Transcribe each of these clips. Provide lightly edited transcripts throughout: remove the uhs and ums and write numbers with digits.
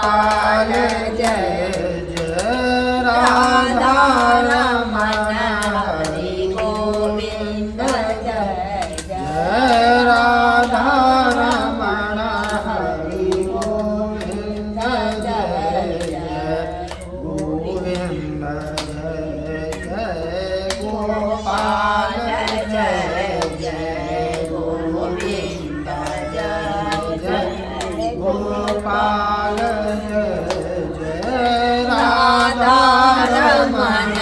गोपाल जय जय राधा रमण हरि गोविंद जय जय राधा रमण हरि गोविंद जय जय गोविंद जय जय गोपाल जय जय गोविंद जय जय गोपाल जय जय राधा रमण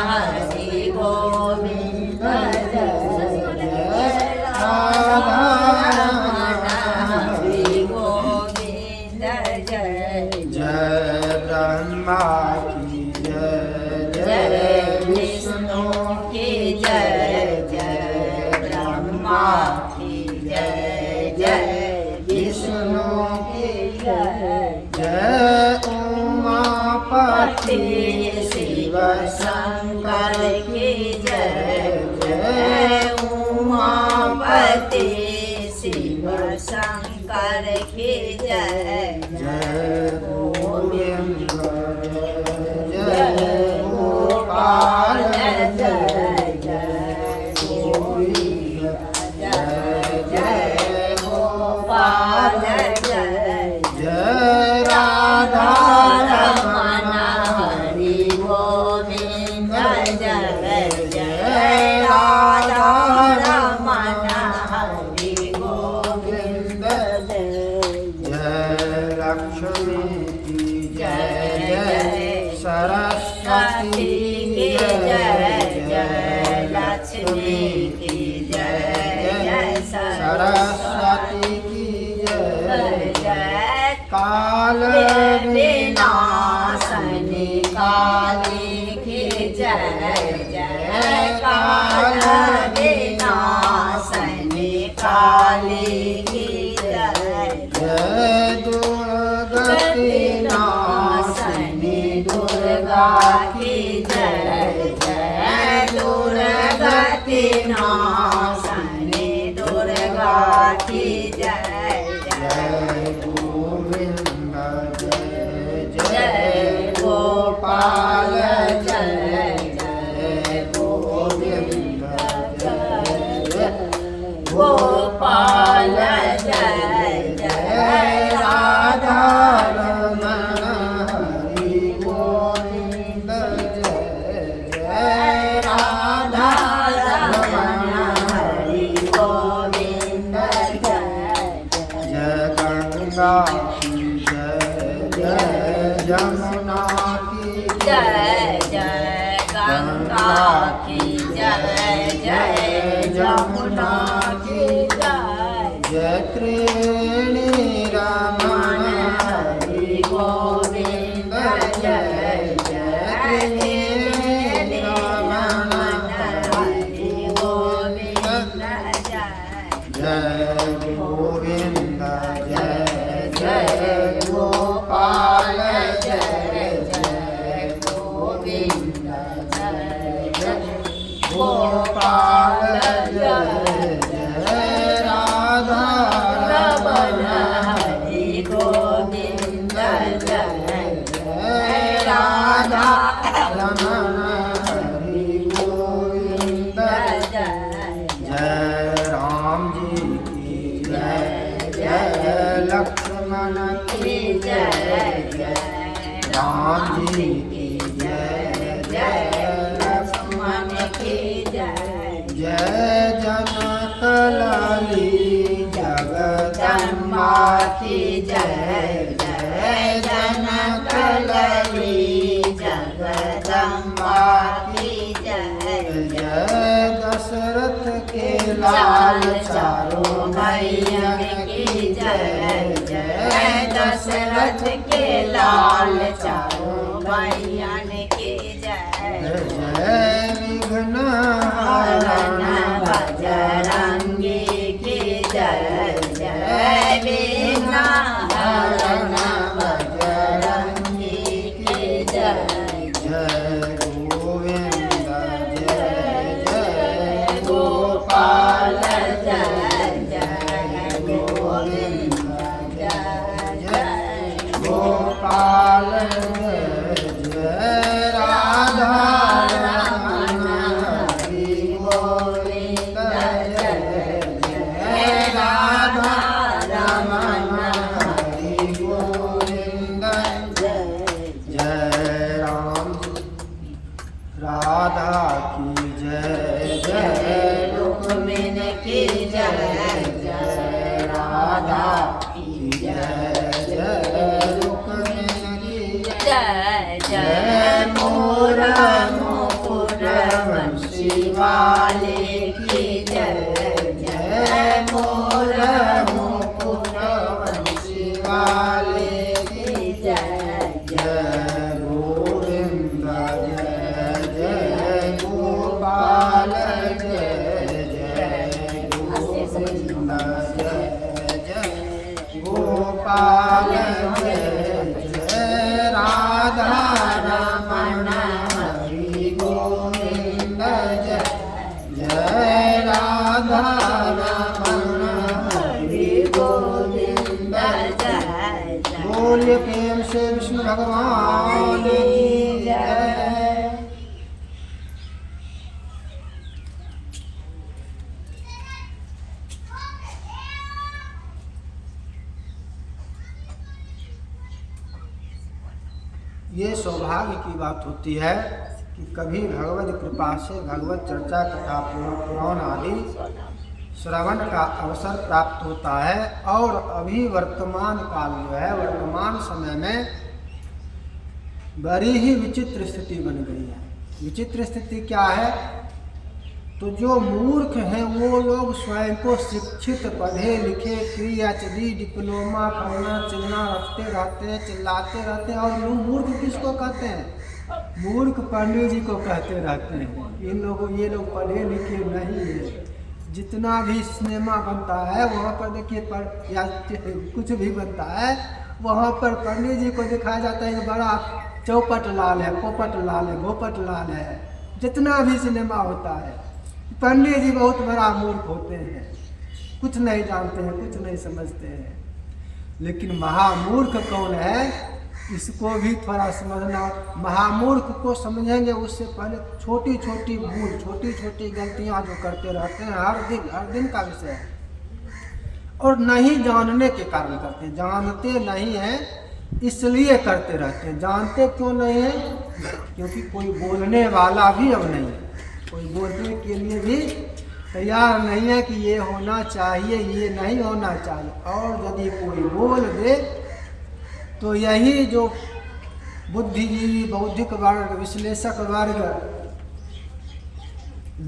हरि गोविंद जय जय राधा रमण हरि गोविंद जय जय ब्रह्मा की जय जय विष्णु की जय जय ब्रह्मा की जय जय विष्णु की जय जय उमापति शिव शंकर की जय जय उमापति शिव शंकर की जय जय गोविंद जय गोपाल जय जय गोविंद जय जय गोपाल जय जय राधा रमण हरि गोविंद जय जय राधा रमण हरि गोविंद जय जय लक्ष्मी की जय जय सरस्वती की जय जय लक्ष्मी की जय जय सरस्वती की जय जय काल विनाशनी काली की जय जय काल विनाशनी काली की जय जय दुर्गति नाशनी दुर्गा की जय जय दुर्गति नाशनी दुर्गा की जय जय गोविंद जय जय गोपाल जय जय गोविंद जय जय गोपाल जय जय राधा रमण हरि गोविंद जय जय राधा रमण हरि गोविंद जय जय गंगा की जय जय जमुना की जय जय गंगा की जय जय जमुना की जय जय त्रिवेणी रमण हरि गोविंद जय जय त्रिवेणी रमण हरि गोविंद जय जय गोविंद जय जय गोपाल जय जय गोविंद जय जय गोपाल जय जय राधा रमण हरि गोविंद जय जय राधा रमण हरि गोविंद जय जय राम जी की जय जय लक्ष्मण की जय जय राम जी की जय जय लक्ष्मण की जय जय जनक लाली जगदम्बा की जय जय जनक लाली जगदम्बा की जय जय दशरथ के लाल चारों भैयन की जय जय दशरथ के लाल चारों भैयन की जय जय विघ्न हरण बजरंगी की जय जय विघ्न हरण बजरंगी की जय जय गोविंद जय जय गोपाल जय जय गोविंद जय जय गोपाल गोपाल जय जय राधा रमण हरि गोविंद जय जय राधा रमण हरि गोविंद जय जय राम राधा की जय जय रुक्मिणी की जय जय राधा की जय जय रुक्मिणी की जय जय मोर मुकुट वंशी वाले की जय जय मोर मुकुट वंशी वाले की जय जय गोविंद जय जय गोपाल जय जय गोविंद जय जय गोपाल जय जय राधा रमण हरि गोविंद जय जय राधा रमण हरि गोविंद जय बोलिए प्रेम से विष्णु भगवान की जय। ये सौभाग्य की बात होती है कि कभी भगवत कृपा से भगवत चर्चा तथा पुराण आदि श्रवण का अवसर प्राप्त होता है। और अभी वर्तमान काल जो है, वर्तमान समय में बड़ी ही विचित्र स्थिति बन गई है। विचित्र स्थिति क्या है? तो जो मूर्ख हैं वो लोग स्वयं को शिक्षित, पढ़े लिखे, PhD डिप्लोमा पढ़ना चिढ़ना रखते रहते हैं, चिल्लाते रहते हैं। और लोग मूर्ख किसको कहते हैं? मूर्ख पंडित जी को कहते रहते हैं। ये लोग पढ़े लिखे नहीं है। जितना भी सिनेमा बनता है वहाँ पर देखिए या कुछ भी बनता है वहाँ पर पंडित जी को दिखाया जाता है बड़ा चौपट लाल है, पोपट लाल है, भोपट लाल है। जितना भी सिनेमा होता है पंडित जी बहुत बड़ा मूर्ख होते हैं, कुछ नहीं जानते हैं, कुछ नहीं समझते हैं। लेकिन महामूर्ख कौन है इसको भी थोड़ा समझना। महामूर्ख को समझेंगे उससे पहले छोटी छोटी भूल, छोटी छोटी गलतियां जो करते रहते हैं हर दिन का विषय है। और नहीं जानने के कारण करते हैं, जानते नहीं हैं इसलिए करते रहते हैं। जानते क्यों नहीं है? क्योंकि कोई बोलने वाला भी अब नहीं है, कोई बोलने के लिए भी तैयार नहीं है कि ये होना चाहिए, ये नहीं होना चाहिए। और यदि कोई बोल दे तो यही जो बुद्धिजीवी, बौद्धिक वर्ग, विश्लेषक वर्ग,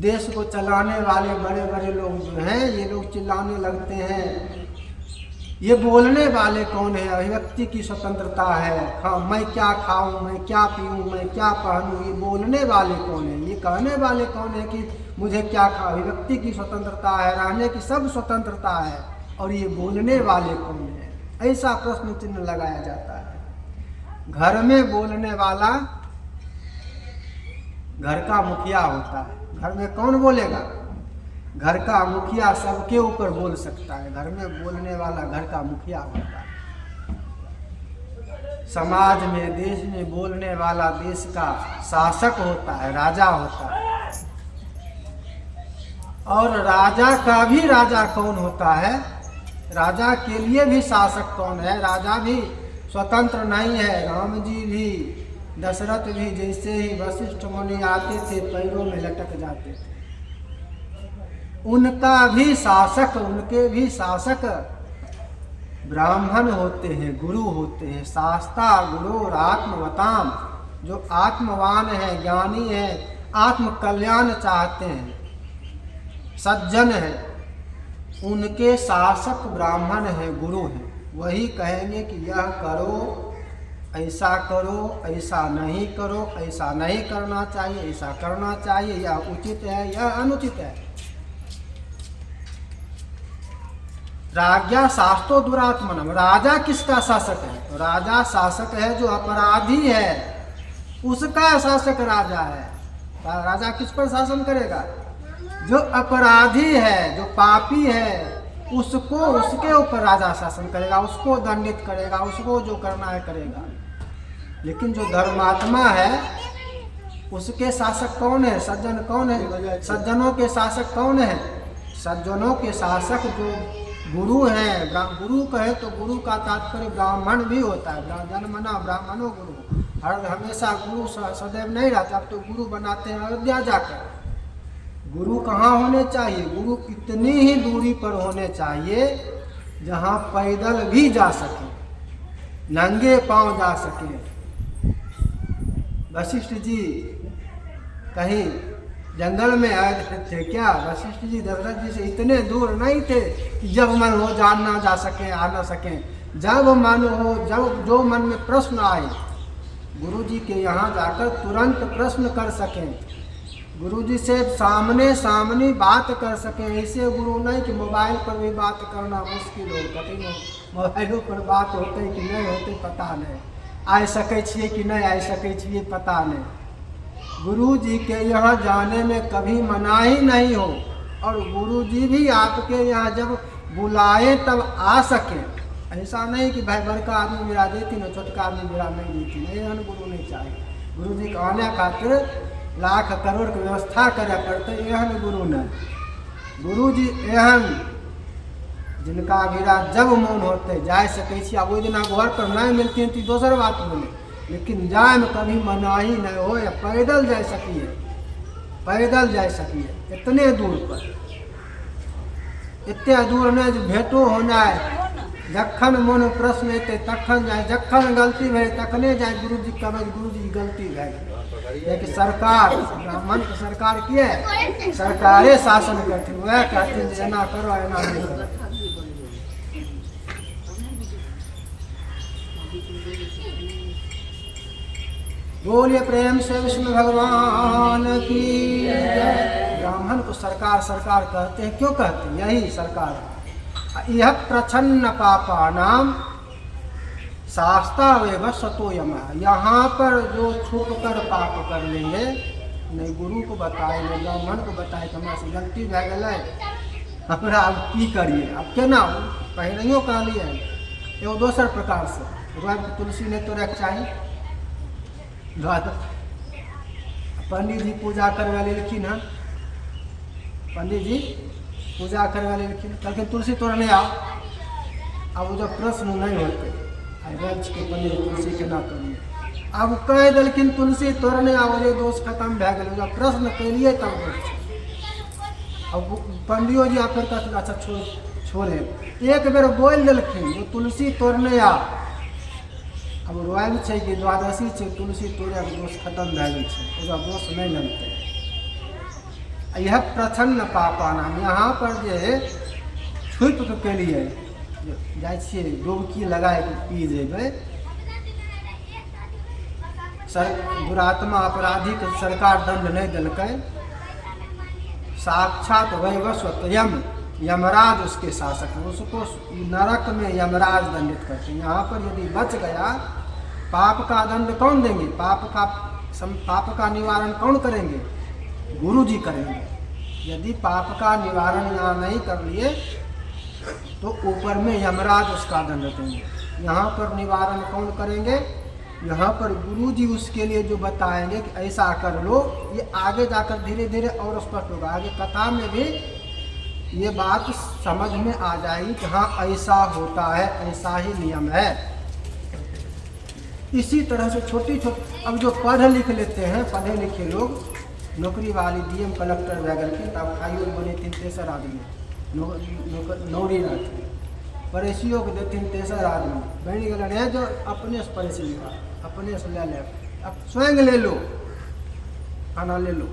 देश को चलाने वाले बड़े बड़े लोग जो हैं ये लोग चिल्लाने लगते हैं ये बोलने वाले कौन है? अभिव्यक्ति की स्वतंत्रता है, मैं क्या खाऊं, मैं क्या पीऊं, मैं क्या पहनूं, ये बोलने वाले कौन है? ये कहने वाले कौन है कि मुझे क्या खा? अभिव्यक्ति की स्वतंत्रता है, रहने की सब स्वतंत्रता है। और ये बोलने वाले कौन है? ऐसा प्रश्न चिन्ह लगाया जाता है। घर में बोलने वाला घर का मुखिया होता है। घर में कौन बोलेगा? घर का मुखिया सबके ऊपर बोल सकता है। घर में बोलने वाला घर का मुखिया होता है। समाज में, देश में बोलने वाला देश का शासक होता है, राजा होता है। और राजा का भी राजा कौन होता है? राजा के लिए भी शासक कौन है? राजा भी स्वतंत्र नहीं है। राम जी भी, दशरथ भी जैसे ही वशिष्ठ मुनि आते थे पैरों में लटक जाते थे। उनका भी शासक, उनके भी शासक ब्राह्मण होते हैं, गुरु होते हैं। शास्ता गुरु आत्मवताम, जो आत्मवान है, ज्ञानी है, आत्म कल्याण चाहते हैं, सज्जन है, उनके शासक ब्राह्मण है, गुरु है। वही कहेंगे कि यह करो, ऐसा करो, ऐसा नहीं करो, ऐसा नहीं करना चाहिए, ऐसा करना चाहिए, यह उचित है, यह अनुचित है। राज्ञा शास्त्रो दुरात्मनम, राजा किसका शासक है? तो राजा शासक है जो अपराधी है, उसका शासक राजा है। राजा किस पर शासन करेगा? जो अपराधी है, जो पापी है, उसको, उसके ऊपर राजा शासन करेगा, उसको दंडित करेगा, उसको जो करना है करेगा। लेकिन जो धर्मात्मा है उसके शासक कौन है? सज्जन कौन है? सज्जनों के शासक कौन है? सज्जनों के शासक जो गुरु हैं। गुरु कहे तो गुरु का तात्पर्य ब्राह्मण भी होता है। जन्मना ब्राह्मणों गुरु, हर हमेशा गुरु सदैव नहीं रहता। अब तो गुरु बनाते हैं अयोध्या जाकर। गुरु कहाँ होने चाहिए? गुरु इतनी ही दूरी पर होने चाहिए जहाँ पैदल भी जा सके, नंगे पांव जा सके। वशिष्ठ जी कहीं जंगल में आए थे क्या? वशिष्ठ जी दशरथ जी से इतने दूर नहीं थे कि जब मन हो ना जा सके, आ ना सके। जब मन हो, जब जो मन में प्रश्न आए, गुरु जी के यहाँ जाकर तुरंत प्रश्न कर सकें, गुरु जी से सामने सामने बात कर सकें। ऐसे गुरु नहीं कि मोबाइल पर भी बात करना मुश्किल हो, कठिन हो। मोबाइलों पर बात होते कि नहीं होते पता नहीं, आ सके छिए कि नहीं आ सके छिए पता नहीं। गुरु जी के यहाँ जाने में कभी मनाही नहीं हो, और गुरु जी भी आपके यहाँ जब बुलाए तब आ सके। ऐसा नहीं कि भाई बड़का आदमी मेरा देती ना, छोटका आदमी मेरा नहीं देती, नहीं। हम गुरु नहीं चाहिए। गुरु जी के आने खातिर लाख करोड़ के व्यवस्था करे पड़ते, एहन गुरु नहीं। गुरु जी एहन जिनका गिरा जब मन होते जा सके। अब ओहि दिन घर पर नहीं मिलती तो दोसर बात बोले, लेकिन जाए में कभी मनाही नहीं हो। या पैदल जा सकिए, पैदल जा सकिए इतने दूर पर, इतने दूर नहीं जो भेंटो होना है। जखन मन प्रश्न अते तखन जाए, जखन गलती भे तखने जाए गुरु जी कहे गुरु जी गलती भे। कि सरकार, ब्राह्मण की सरकार किए, सरकारे शासन करती, वह कहती एना करो एना नहीं करो। बोलिए प्रेम से विष्णु भगवान की जय। ब्राह्मण को सरकार सरकार कहते हैं, क्यों कहते हैं? यही सरकार है। यह प्रच्छन्न पापा नाम शास्ता वेव सतो यम। यहाँ पर जो छुप कर पाप कर लेंगे, नहीं गुरु को बताए नहीं ब्राह्मण को बताए तो हमरा से गलती भे गए, हमरा अब की करिए, अब केना पहले कहलिए। एगो दोसर प्रकार से रोज तुलसी नहीं तोड़े चाहिए। पंडित जी पूजा करवा लेकिन हैं, पंडित जी पूजा करवा लेकिन कहते तुलसी तोड़ने आओ। अब जब प्रश्न नहीं होते रच के पंडित तुलसी के ना तोड़िए, अब कह दिलखिन तुलसी तोड़ने आओ, ये दोष खत्म भे गए। जब प्रश्न करिए तब अब पंडियो जी आप फिर कहते अच्छा छोड़े। एक बेर बोल दिलखिन जो तुलसी तोड़ने आओ। अब रोयल है कि द्वादशी है, तुलसी तोड़े दोष खत्म भे गए, दोष नहीं लगते। यह प्रच्छन्न पापा नाम। यहाँ पर जे छुप के लिए जाए डुबकी लगाए पी जेबे, दुरात्मा अपराधी के सरकार दंड नहीं दिलकै, साक्षात वैवस्वत यम, यमराज उसके शासक, उसको नरक में यमराज दंडित करते हैं। यहाँ पर यदि बच गया, पाप का दंड कौन देंगे? पाप का निवारण कौन करेंगे? गुरु जी करेंगे। यदि पाप का निवारण यहाँ नहीं कर लिए तो ऊपर में यमराज उसका दंड देंगे। यहाँ पर निवारण कौन करेंगे? यहाँ पर गुरु जी उसके लिए जो बताएंगे कि ऐसा कर लो, ये आगे जाकर धीरे धीरे और स्पष्ट होगा। आगे कथा में भी ये बात समझ में आ जाएगी कि हाँ ऐसा होता है, ऐसा ही नियम है। इसी तरह से छोटी छोटी, अब जो पढ़ लिख लेते हैं, पढ़े लिखे लोग, नौकरी वाली डीएम कलेक्टर वगैरह, तब खाइयो बने 3-3 आदमी नौकरी रहती, परेशियों को 3-3 आदमी बन गए हैं जो अपने से परेशी लिखा, अपने से ले ले, अब स्वयं ले लो, खाना ले लो।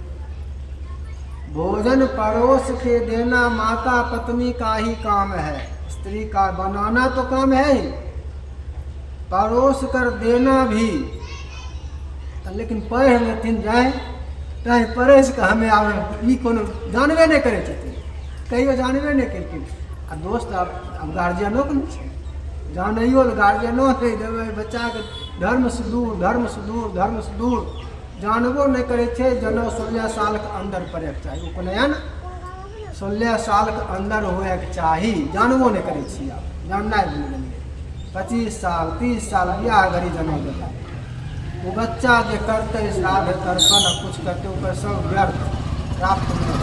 भोजन परोस के देना माता पत्नी का ही काम है, स्त्री का बनाना तो काम है ही, परोस कर देना भी। लेकिन पढ़ लेथिन जाए चाहे परेश का हमें आवे कोनो जानबे नहीं करे छथिन, कहियो जानबे नहीं केलखिन। आ दोस्त अब गार्जियनो के नहीं जानियो, गार्जियनो नहीं देवे बच्चा के धर्म से दूर, धर्म से दूर, धर्म से दूर, जानबो नहीं करे छे। जनो 16 साल के अंदर पड़े के चाहिए, उपनयन 16 साल के अंदर होए के चाहिए, जानबो नहीं करे छी। आप जानना भूल गेलिए, 25 साल 30 साल बियाह गरी जनो देता, वो बच्चा जो करते श्राद्ध तर्पण कुछ करते ओकर सब व्यर्थ प्राप्त नहीं।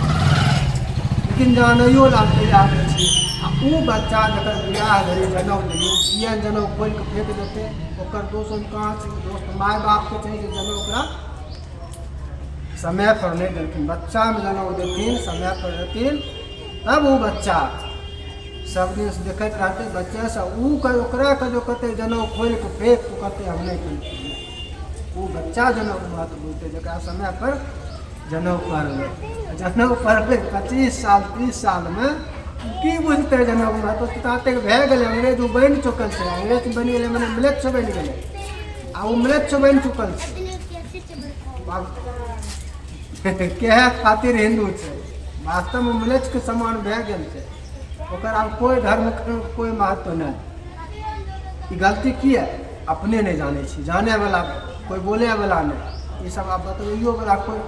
लेकिन जानियो लागते आगे छी आ ऊ बच्चा जकर बियाह घड़ी जनउ दियो किया जनउ खोल के फेंक देते ओकर दोष कहाँ छै? दोस्त माय बाप के चाहिए जनउ ओकरा समय पर नहीं देथिन। बच्चा में जनउ देथिन समय पर देथिन तब वो बच्चा सब दिन से देखते रहते बच्चे से ओकरा के जो कहते जनउ खोल के फेंक तो कहते हम नहीं खेलते। वो बच्चा जनउ महत्व बोलते जरा समय पर जनउ पढ़ जनउ पढ़े 25 साल 30 साल में की बुझते जनउ महत्व ताते भए गेलै अंग्रेज वो बनि चुकल छै। अंग्रेज बनि गेलै मने म्लेच्छ बनि गेलै आ वो म्लेच्छ बनि चुकल छै। कहे खातिर हिंदू छै वास्तव में म्लेच्छ के समान भए गेल छै। ओकर आब कोई धर्म कोई महत्व नहीं। ई गलती की है अपने नहीं जाने छी जाने वाला कोई बोले वाला नहीं। ये सब आप बतइयो वाला कोई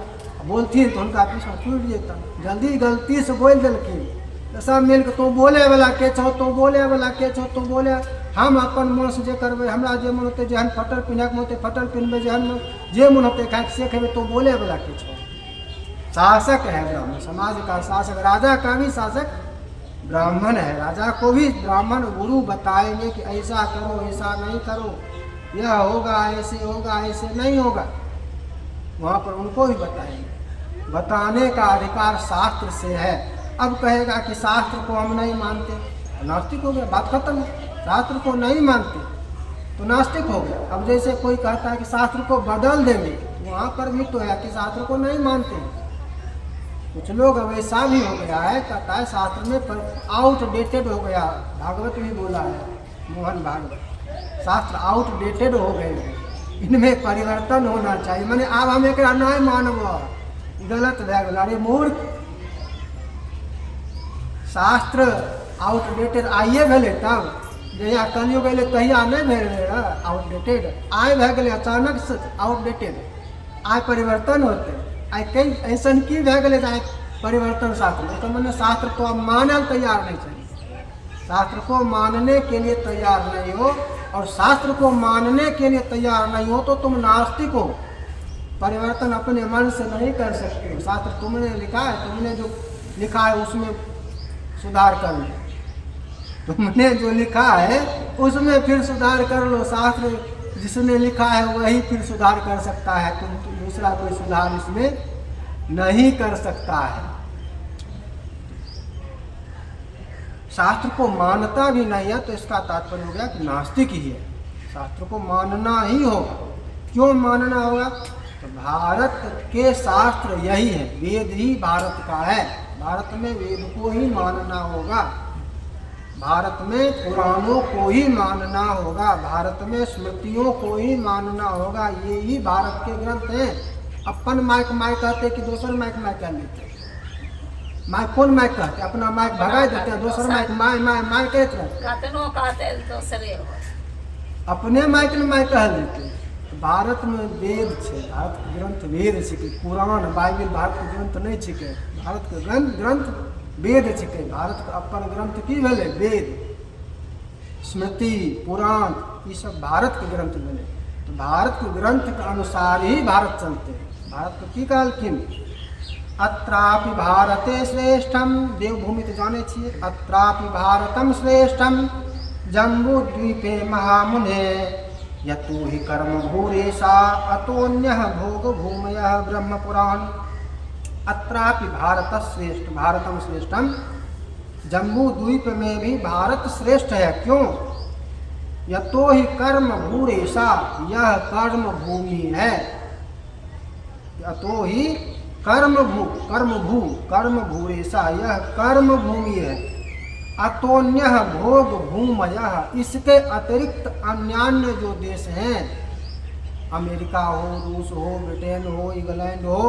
बोलथिन तो उनका पीछा छूट जेता। जल्दी गलती से बोल दिलखिन तो सब मिल के तो बोले वाला के छो तो बोले वाला के छो तो बोले हम अपन मन से जे करबे हमरा जे मन होते जहन फटल पिन्हक होते फटल पिन्हबे जहन जे मन होते खाए से खेबे तो बोले वाला के छो। शासक है ब्राह्मण समाज का शासक राजा का भी शासक ब्राह्मण है। राजा को भी ब्राह्मण गुरु बताएंगे कि ऐसा करो ऐसा नहीं करो यह होगा ऐसे नहीं होगा वहाँ पर उनको भी बताएंगे। बताने का अधिकार शास्त्र से है। अब कहेगा कि शास्त्र को हम नहीं मानते नास्तिक हो गया बात खत्म। शास्त्र को नहीं मानते तो नास्तिक हो गया। अब जैसे कोई कहता है कि शास्त्र को बदल देंगे वहाँ पर भी तो है कि शास्त्र को नहीं मानते। कुछ लोग अब ऐसा भी हो गया है कहता है शास्त्र में आउटडेटेड हो गया। भागवत भी बोला है मोहन भागवत शास्त्र आउटडेटेड हो गए हैं इनमें परिवर्तन होना चाहिए। मैंने अब हम एक नहीं मानब गलत भए गेल। अरे मूर्ख शास्त्र आउटडेटेड आइए भेले तब जहिया कलियुग अयलै तहिया नहीं भेलै आउटडेटेड आइ भए गेलै अचानक से आउटडेटेड। आइ परिवर्तन होते आइ कई ऐसा की भए गेलै आइ परिवर्तन शास्त्र तो मैंने शास्त्र को अब मानल तैयार नहीं चाहिए। शास्त्र को मानने के लिए तैयार नहीं हो और शास्त्र को मानने के लिए तैयार नहीं हो तो तुम नास्तिक हो। परिवर्तन अपने मन से नहीं कर सकते हो। शास्त्र तुमने लिखा है तुमने जो लिखा है उसमें सुधार कर लो। तुमने जो लिखा है उसमें फिर सुधार कर लो। शास्त्र जिसने लिखा है वही फिर सुधार कर सकता है। तुम दूसरा कोई सुधार इसमें नहीं कर सकता है। शास्त्र को मानता भी नहीं है तो इसका तात्पर्य हो गया कि नास्तिक ही है। शास्त्र को मानना ही होगा। क्यों मानना होगा? तो भारत के शास्त्र यही है। वेद ही भारत का है। भारत में वेद को ही मानना होगा। भारत में पुराणों को ही मानना होगा। भारत में स्मृतियों को ही मानना होगा। ये ही भारत के ग्रंथ हैं। अपन माइक कहते कि दूसर माइक कह लेते। माइक कौन माइक कहते? अपना माइक भगा देते हैं। दूसर माइक माय कहते रहते अपने माइक में माइक कह लेते। भारत में वेद है। भारत के ग्रंथ वेद छिके। पुराण बाइबिल भारत के ग्रंथ नहीं छिके। भारत के ग्रंथ वेद छिके। भारत के अपन ग्रंथ की भेले वेद स्मृति पुराण ये सब भारत के ग्रंथ भेले। तो भारत के ग्रंथ के अनुसार ही भारत चलते हैं। भारत को की कहलखिन अत्रापि भारते श्रेष्ठम देवभूमि तो जाने छिए। अत्रापि भारतम श्रेष्ठम जम्बूद्वीपे महामुने यतो हि कर्म भूरेशा अतोन्यः भोग भूमयः ब्रह्म पुराण। अत्रापि भारत श्रेष्ठ भारतम श्रेष्ठम जम्बू द्वीप में भी भारत श्रेष्ठ है। क्यों? यतो ही कर्म भूरेशा यह कर्म भूमि है। यतो ही कर्म भूरेशा यह कर्म भूमि है। अतोन्य भोग भूमयः इसके अतिरिक्त अन्यान्य जो देश हैं अमेरिका हो रूस हो ब्रिटेन हो इंग्लैंड हो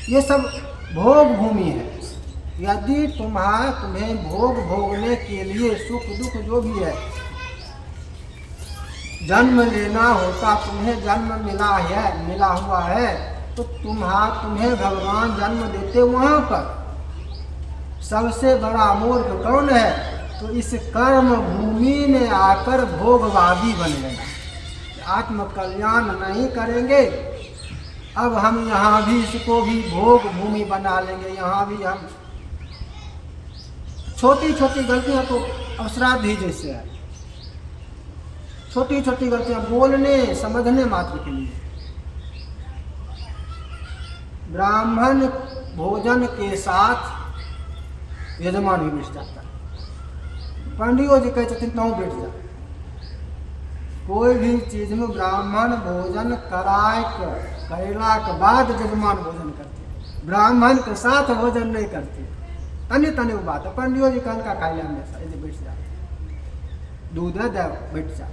ये सब भोग भूमि है। यदि तुम्हें भोग भोगने के लिए सुख दुख जो भी है जन्म लेना होता तुम्हें जन्म मिला हुआ है तो तुम्हें भगवान जन्म देते वहाँ पर। सबसे बड़ा मूर्ख कौन है? तो इस कर्म भूमि में आकर भोगवादी बन गए। आत्म कल्याण नहीं करेंगे। अब हम यहाँ भी इसको भी भोग भूमि बना लेंगे। यहाँ भी हम छोटी छोटी गलतियाँ तो अवसराध ही जैसे है, छोटी छोटी गलतियाँ बोलने समझने मात्र के लिए। ब्राह्मण भोजन के साथ यजमान भी बैठ जाता है। पंडियो जी कहते थे तू बैठ जा। कोई भी चीज में ब्राह्मण भोजन करेला के बाद यजमान भोजन करते, ब्राह्मण के साथ भोजन नहीं करते। तनी तनी बात है। पंडियो जी कहन का खाई हमेशा यदि बैठ जा, दूध दे बैठ जा।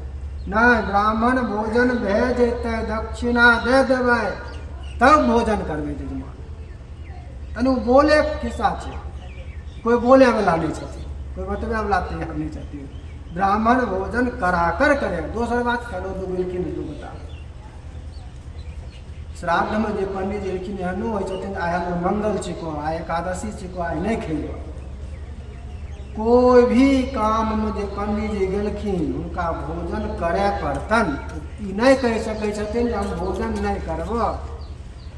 नहीं, ब्राह्मण भोजन भेज देते, दक्षिणा दे देवे तब भोजन करबे यजमान। तनु बोले खिस्सा छे, कोई बोले वाला नहीं छथि, कोई बतबे वाला तैयार नहीं छथि। ब्राह्मण भोजन कराकर करे। दोसर बात करो दो बिल्किन दो बता। श्राद्ध में जे पंडित जी लिखिन एहनो होइ छथिन, आइ हमर मंगल छिको, आइ एकादशी छिको, आइ नहीं खेलो। कोई भी काम में जे पंडित जी गेलखिन उनका भोजन करे पड़तन। ई नहीं कह सकै छथिन जे हम भोजन नहीं करब।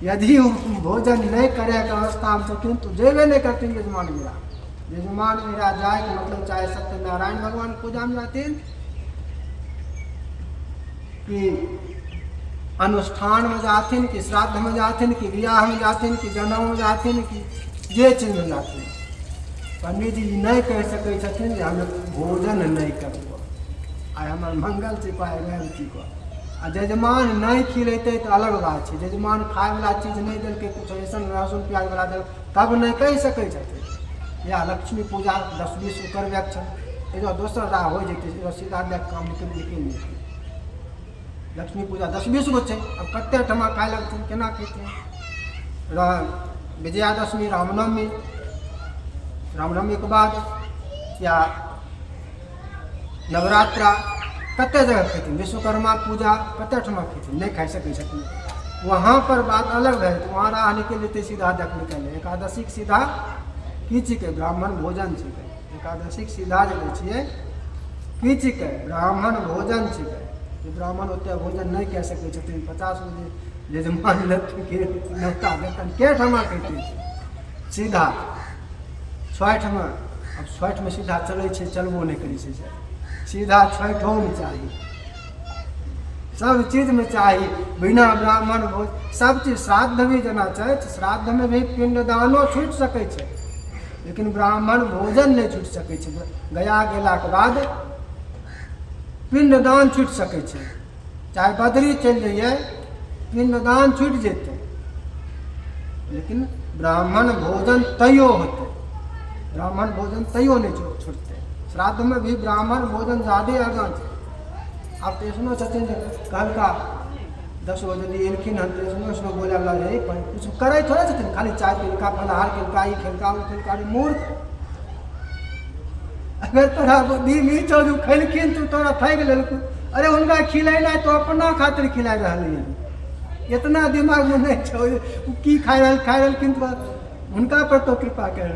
यदि भोजन नहीं करे के अवस्था में छथिन तो जेबे नहीं करथिन यजमान मेरा। यजमान मेरा जाए के मतलब चाहे सत्यनारायण भगवान पूजा में जाथिन कि अनुष्ठान में जाथिन कि श्राद्ध में जाथिन कि बियाह में जाथिन कि जनेऊ में जाथिन कि जे चीज में जाथिन, पंडित जी नहीं कह सकै छथिन जे हम भोजन नहीं करब। आइ हमर मंगल छिको, आइ रवि छिको। आ यजमान नहीं खिलेते तो अलग बात है। यजमान खाए वाला चीज नहीं देलकै, कुछ ऐसा लहसुन प्याज वाला देल तब नहीं कह सकै छथिन। या लक्ष्मी पूजा 10-20 करबे एगो दोसर राह हो जेतै, सीधा देख काम निकल जेतै। लक्ष्मी पूजा 10-20 गो छै, अब कते ठमा खाए लगथिन, केना खेथिन। विजयादशमी, रामनवमी के बाद या नवरात्रा कते जगह खेथिन। विश्वकर्मा पूजा कते ठमा खेथिन, नहीं खा सकै छथिन। वहाँ पर बात अलग है, तो वहाँ राह निकल जेतै, सीधा देख निकल। एकादशी के सीधा की छिकै, ब्राह्मण भोजन छिकै। एकादशी के सीधा जे दै छियै की छिकै, ब्राह्मण भोजन छिकै। जे ब्राह्मण ओते भोजन नहीं कह सकै छथिन, 50 गो यजमान लड़की के न्योता देतन, के ठमा खेथिन सीधा छठ में। अब छठ में सीधा चलै छै, चलबो नहीं करै छै, सीधा छठों में चाहिए, सब चीज में चाहिए बिना ब्राह्मण भोज। सब चीज श्राद्ध भी जना चाहे, श्राद्ध में भी पिंडदानो छूट सकै छै, लेकिन ब्राह्मण भोजन नहीं छूट सकै छै। गया गेला के बाद पिंडदान छूट सकै छै, चाहे बदरी चल जाइए पिंडदान छूट जेतै, लेकिन ब्राह्मण भोजन तैयो होते, ब्राह्मण भोजन तैयो नहीं छूटते। श्राद्ध में भी ब्राह्मण भोजन ज़्यादा आगाँ छै। आब तो ऐसनो छथिन जे कहलका 10 गो यदि एलखिन हन तो ऐसनो बोले वाला रहे, कुछ करे थोड़े छथिन, खाली चाय पीलका, फलाहार केलका, ई खेलका, उ खेलका। मूर्ख, अगर तोरा बुद्धि नहीं छौ जो खेलखिन तो तोरा ठग लेलकू। अरे उनका खिलेना तो अपना खातिर खिला रहलिए, इतना दिमाग में नहीं छौ की खाए रहलखिन तो उनका पर तो कृपा कर।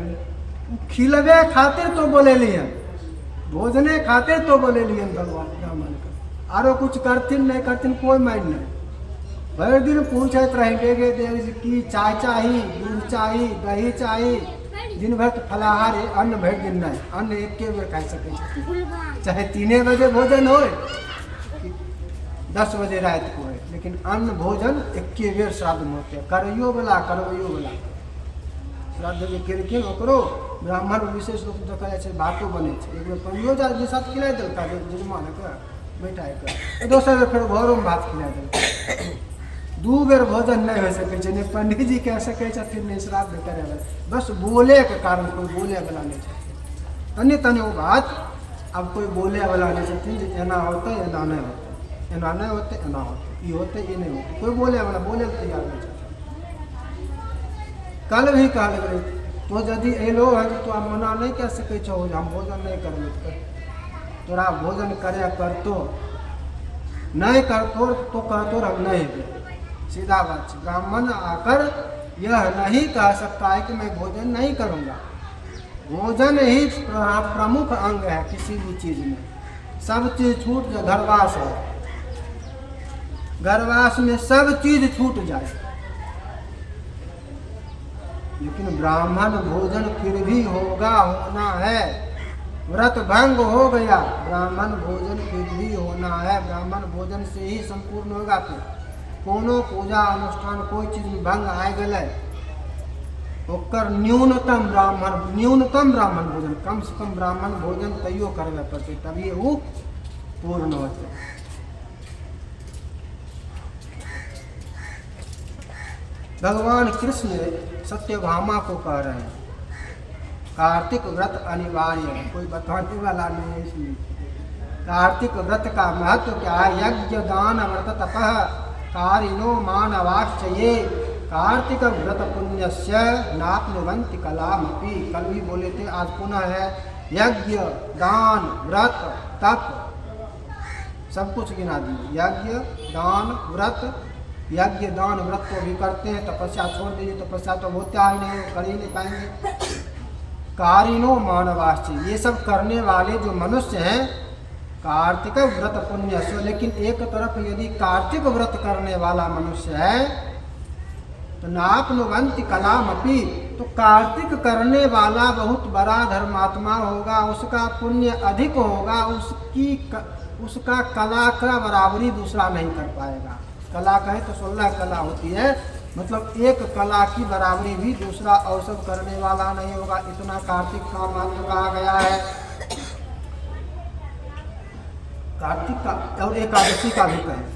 खिलबे खातिर तो बोलेलिए, भोजने खातिर तो बोलेलिए भगवान ब्राह्मण के। आरो कुछ करथिन नहीं करथिन कोई माइन नहीं। भर दिन पूछत रहेंगे कि चाय चाही, दूध चाही, दही चाही, दिन भर तो फलाहार है, अन्न भर दिन नहीं। अन्न एक बेर खा सकै छै, चाहे 3 बजे भोजन हो 10 बजे रात को हो, लेकिन अन्न भोजन एक बेर श्राद्ध में होते। करैयो वाला करबैयो वाला श्राद्ध जे केलखिन ओकरो ब्राह्मण विशेष रूप से देखा जाए भातो बने। एक बेर पंडियो जी साथ खिला देलका यजमान के बैठा के, दोसर बेर फिर घरों में भात खिला देलका। 2 बेर भोजन नहीं हो सकै छै, नहीं पंडित जी कह सकै छथिन, नहीं श्राद्ध करे वाला। बस बोले के कारण कोई बोले वाला नहीं छथिन। तनी तनी वो बात अब कोई बोले वाला नहीं छथिन जे एना होते एना नहीं होते, एना नहीं होते एना होते, ये होते ये नहीं होते। कोई बोले वाला बोले तैयार नहीं छथिन। कल भी कहल गई तो यदि एलो है तो मना नहीं कह सकै छौ हम भोजन नहीं करबे, तोरा भोजन करे करतो नहीं करतो तो कहतो हम नहीं दे। सीधा बात है। ब्राह्मण आकर यह नहीं कह सकता है कि मैं भोजन नहीं करूँगा। भोजन ही प्रमुख अंग है किसी भी चीज़ में। सब चीज़ छूट जो घरवास है, गर्भवास में सब चीज छूट जाए, लेकिन ब्राह्मण भोजन फिर भी होना है। व्रत भंग हो गया, ब्राह्मण भोजन फिर भी होना है। ब्राह्मण भोजन से ही संपूर्ण होगा। फिर कोनो पूजा अनुष्ठान कोई चीज में भंग आ गए, ओकर न्यूनतम ब्राह्मण भोजन, कम से कम ब्राह्मण भोजन तैयो करवे पड़ते, तभी वो पूर्ण होते। भगवान कृष्ण सत्यभामा को कह रहे हैं कार्तिक व्रत अनिवार्य है, कोई बताने वाला नहीं है। इसलिए कार्तिक व्रत का महत्व क्या है? यज्ञ दान व्रत तपः कारिणो मानवाश्चये कार्तिक व्रत पुण्यस्य नाप्नुवन्ति कलामपि। कल भी बोले थे, आज पुनः है। यज्ञ दान व्रत तप सब कुछ गिना दिए। यज्ञ दान व्रत, यज्ञ दान व्रत को भी करते हैं, तपस्या छोड़ दीजिए, तपस्या तो होता ही नहीं, कर ही नहीं पाएंगे। कारिणो मानवाश्चर्य, ये सब करने वाले जो मनुष्य हैं, कार्तिक व्रत पुण्य से। लेकिन एक तरफ यदि कार्तिक व्रत करने वाला मनुष्य है तो नाप्नुवन्ति कलामपि, तो कार्तिक करने वाला बहुत बड़ा धर्मात्मा होगा, उसका पुण्य अधिक होगा, उसका कला का बराबरी दूसरा नहीं कर पाएगा। कला कहे तो 16 कला होती है, मतलब एक कला की बराबरी भी दूसरा अवसर करने वाला नहीं होगा। इतना कार्तिक का महत्व कहा गया है। कार्तिक का और एकादशी का भी कहे,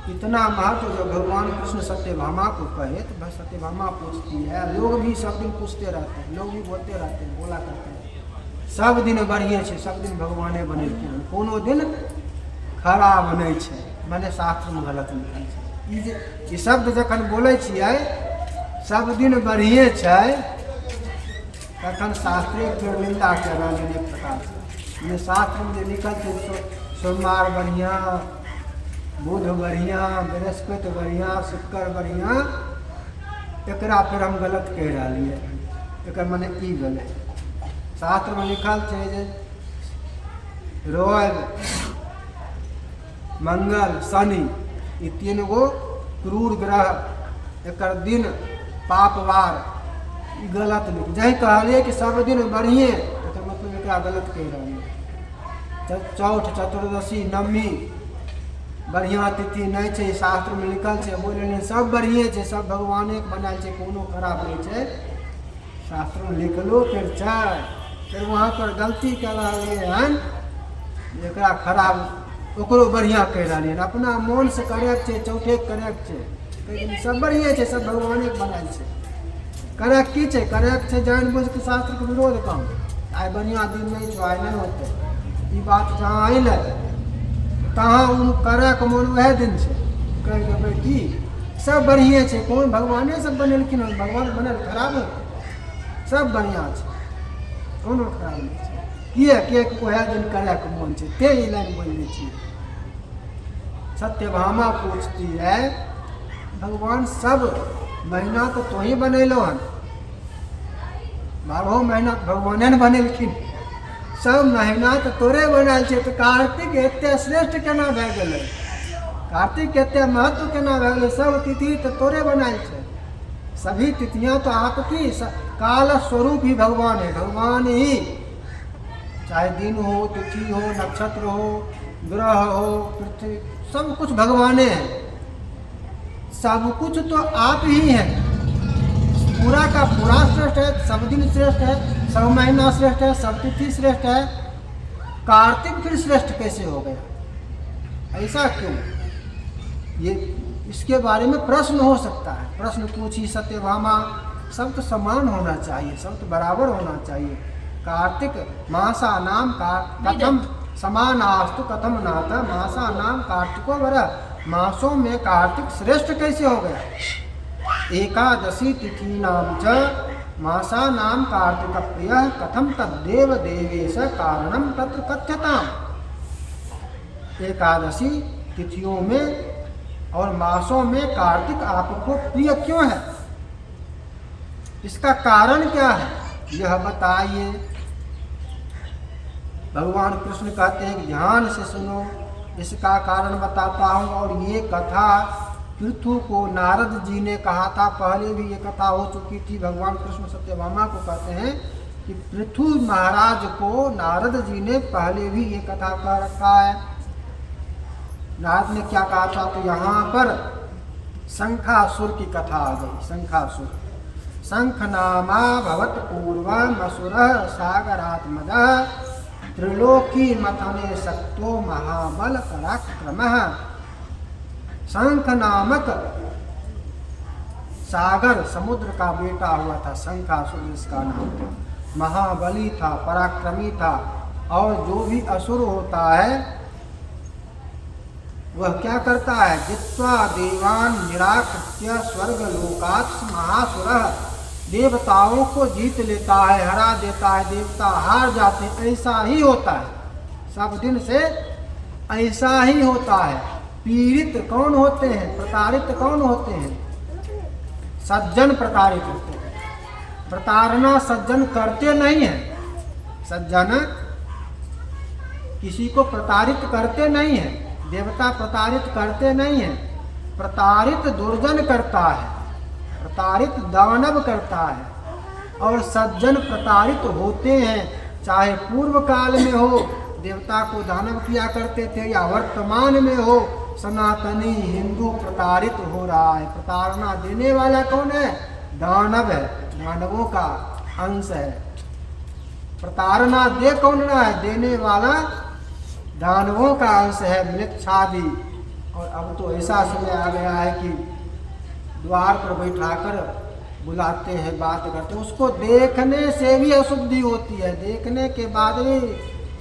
इतना महत्व जो भगवान कृष्ण सत्यभामा को कहे, तो भाई सत्यभामा पूछती है। लोग भी सब दिन पूछते रहते हैं, लोग भी बोलते रहते हैं, बोला करते हैं सब दिन बढ़िए छे, सब दिन भगवाने बनेलखिन, कोनो दिन खराब नहीं छे, मने शास्त्र में गलत लिखल छै। ई शब्द जखन बोले छियै सब दिन बढ़िए छै, तखन शास्त्रे फेर निंदा कर रहल है एक प्रकार से। ये शास्त्र में जो लिखल छै सोमवार बढ़िया, बुध बढ़िया, बृहस्पति बढ़िया, शुक्र बढ़िया, एकरा फिर हम गलत कह रहिए। एक मने ई भेलै, शास्त्र में लिखल छै जे रोज मंगल शनि ई 3 गो क्रूर ग्रह, एक दिन पापवार, ई गलत लिख जही कहलिए कि सब दिन बढ़िए, तो मतलब एकरा गलत कह रहिए। चौठ चतुर्दशी नवमी बढ़िया तिथि नहीं छै, शास्त्र में लिखल छै, बोले सब बढ़िए छै, सब भगवाने के बनायल छै, कोनो खराब नहीं छै, शास्त्र में लिखलो फिर छै। फिर वहाँ पर गलती कर रहे हैं, एकरा खराब ओकरो बढ़िया कह रही है, अपना मन से करेक्ट छै, चौथे करेक्ट छै, सब बढ़िए छै, सब भगवाने के बनायल छै। करेक्ट की छै? करेक्ट छै जान बुझ के शास्त्र के विरोध काम, आइ बढ़िया दिन नहीं छो, आइ नहीं होते। ई बात जहाँ आयल तहाँ उन करे के मन वह दिन छै, कह देबै की सब बढ़िए छै, कौन भगवाने सब बनेलखिन, भगवान बनल खराब है? सब बढ़िया छै, कोनो खराब नहीं छै। किए वह दिन करे के मन छै, ते ई लाइन बोलने छियै। सत्यभामा पूछती है भगवान सब महीना तो ही बनैलो हन, 12 महीना भगवाने ने बनेलखिन, सब महीना तो तोरे बनायल छै, तो कार्तिक एते श्रेष्ठ केना भए गेलै? कार्तिक एते महत्व केना भए गेलै? सब तिथि तो तोरे बनायल छै, सभी तिथियां तो आपकी, काल स्वरूप ही भगवान है, भगवान ही, चाहे दिन हो, तिथि हो, नक्षत्र हो, ग्रह हो, पृथ्वी, सब कुछ भगवाने है, सब कुछ तो आप ही हैं। पूरा का पूरा श्रेष्ठ है, सब दिन श्रेष्ठ है, सब महीना श्रेष्ठ है, सब तिथि श्रेष्ठ है, कार्तिक फिर श्रेष्ठ कैसे हो गया? ऐसा क्यों? ये इसके बारे में प्रश्न हो सकता है, प्रश्न पूछी सत्यभामा। सब तो समान होना चाहिए, सब तो बराबर होना चाहिए। कार्तिक मासा नाम कथम समानास्तु कथम नाथ मासा नाम कार्तिको वरः, मासों में कार्तिक श्रेष्ठ कैसे हो गया? एकादशी तिथि नाम च मासा नाम कार्तिक प्रिय कथम तद्देव देवेश कारणम तत्र कथ्यताम। एकादशी तिथियों में और मासों में कार्तिक आपको प्रिय क्यों है? इसका कारण क्या है, यह बताइए। भगवान कृष्ण कहते हैं कि ध्यान से सुनो, इसका कारण बताता हूँ। और ये कथा पृथु को नारद जी ने कहा था, पहले भी ये कथा हो चुकी थी। भगवान कृष्ण सत्यभामा को कहते हैं कि पृथु महाराज को नारद जी ने पहले भी ये कथा कह रखा है। नारद ने क्या कहा था, तो यहाँ पर शंखासुर की कथा आ गई। शंखासुर, शंख नामा भवत पूर्वम असुरः सागरात्मजः त्रिलोकी मथने शक्तो महाबल पराक्रमः। शंख नामक सागर समुद्र का बेटा हुआ था शंखासुर, इसका नाम था। महाबली था, पराक्रमी था। और जो भी असुर होता है वह क्या करता है, जित्वा देवान निराकृत्य स्वर्ग लोकात् महासुरः, देवताओं को जीत लेता है, हरा देता है, देवता हार जाते हैं। ऐसा ही होता है, सब दिन से ऐसा ही होता है। पीड़ित कौन होते हैं, प्रताड़ित कौन होते हैं, सज्जन प्रताड़ित होते हैं। प्रताड़ना सज्जन करते नहीं हैं। सज्जन किसी को प्रताड़ित करते नहीं हैं, देवता प्रताड़ित करते नहीं हैं। प्रताड़ित दुर्जन करता है, प्रताड़ित दानव करता है। और सज्जन प्रताड़ित होते हैं, चाहे पूर्व काल में हो देवता को दानव किया करते थे, या वर्तमान में हो सनातनी हिंदू प्रताड़ित हो रहा है। प्रताड़ना देने वाला कौन है, दानव है, दानवों का अंश है। प्रताड़ना दे कौन रहा है, देने वाला दानवों का अंश है, म्लेच्छादि। और अब तो ऐसा समय आ गया है कि द्वार पर बैठाकर बुलाते हैं, बात करते हैं। उसको देखने से भी अशुद्धि होती है, देखने के बाद भी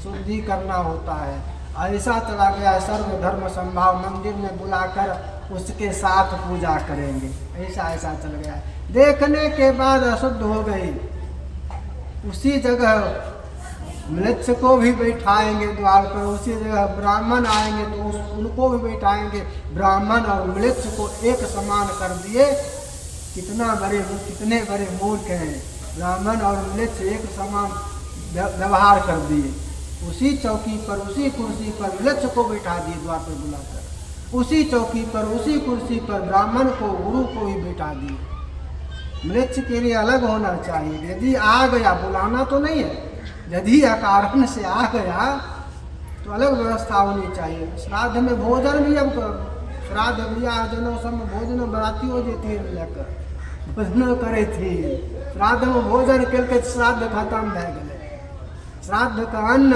शुद्धि करना होता है। ऐसा चला गया, सर्व धर्म संभाव, मंदिर में बुलाकर उसके साथ पूजा करेंगे, ऐसा चल गया। देखने के बाद अशुद्ध हो गई, उसी जगह म्लेच्छ को भी बैठाएंगे द्वार पर, उसी जगह ब्राह्मण आएंगे तो उनको भी बैठाएंगे। ब्राह्मण और म्लेच्छ को एक समान कर दिए। कितने बड़े मूर्ख हैं, ब्राह्मण और म्लेच्छ एक समान व्यवहार कर दिए। उसी चौकी पर, उसी कुर्सी पर म्लेच्छ को बैठा दिए द्वार पर बुलाकर, उसी चौकी पर, उसी कुर्सी पर ब्राह्मण को, गुरु को भी बैठा दिए। म्लेच्छ के लिए अलग होना चाहिए। यदि आ गया, बुलाना तो नहीं है, यदि अकारण से आ गया तो अलग व्यवस्था होनी चाहिए। श्राद्ध में भोजन भी, अब श्राद्ध ब्याह जनों सब में भोजन बराती हो जाती है, लेकर भोजन करे थी। श्राद्ध में भोजन करके श्राद्ध खत्म भए गेलै। श्राद्ध का अन्न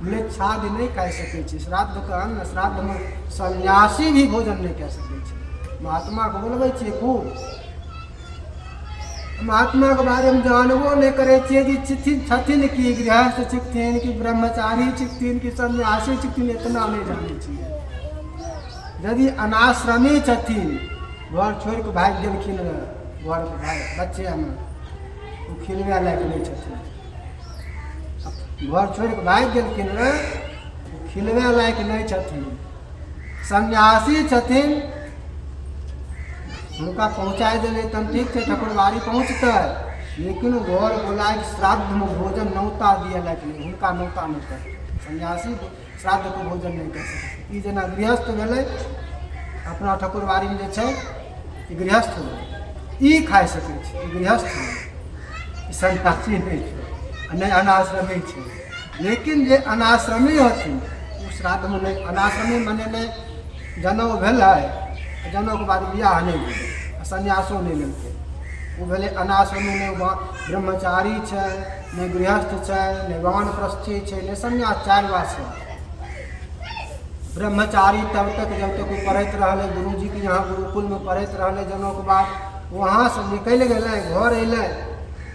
म्लेच्छादि नहीं खा सकै छै। श्राद्ध का अन्न, श्राद्ध में सन्यासी भी भोजन नहीं कह सकै छै। महात्मा को बोलबै छियै खूब, महात्मा के बारे में जानबो नहीं करे छथिन कि गृहस्थ छिकथिन कि ब्रह्मचारी छिकथिन कि सन्यासी छिकथिन, इतना नहीं जाने चाहिए। यदि अनाश्रमी छथिन, घर छोड़ के भाग गेलखिन, घर के बच्चे में वो खिलवे लायक नहीं छथिन, घर छोड़ के भाग गेलखिन, खिलवे लायक नहीं छथिन। सन्यासी छथिन, उनका पहुँचा दिले तब ठीक है, ठकुरबाड़ी पहुँचते, लेकिन घर बोला श्राद्ध में भोजन नौता दिए लायक नहीं, उनका नौता नहीं कर। सन्यासी श्राद्ध को भोजन नहीं कर सकते। जना गृहस्थ भेलै, अपना ठकुरबाड़ी में जे गृहस्थ हो खा सकै छै, गृहस्थ हो, सन्यासी नहीं छै, नहीं अनाश्रमी छै। लेकिन जे अनाश्रमी होथिन ओ श्राद्ध में नहीं, अनाश्रमी मने नहीं जनउ भेलै, जनउ के बाद बियाह नहीं भेलै, सन्यासो नहीं लेलकै, वो भेलै अनाश्रमी। नहीं ब्रह्मचारी छै, नहीं गृहस्थ छै, नहीं वानप्रस्थी छै, नहीं सन्यास, चारि बात छै। ब्रह्मचारी तब तक जब तक वो पढ़ैत रहलै, गुरुजी के यहाँ गुरुकुल में पढ़ैत रहलै, जनउ के बाद वहाँ से निकलि गेलै, घर अयलै,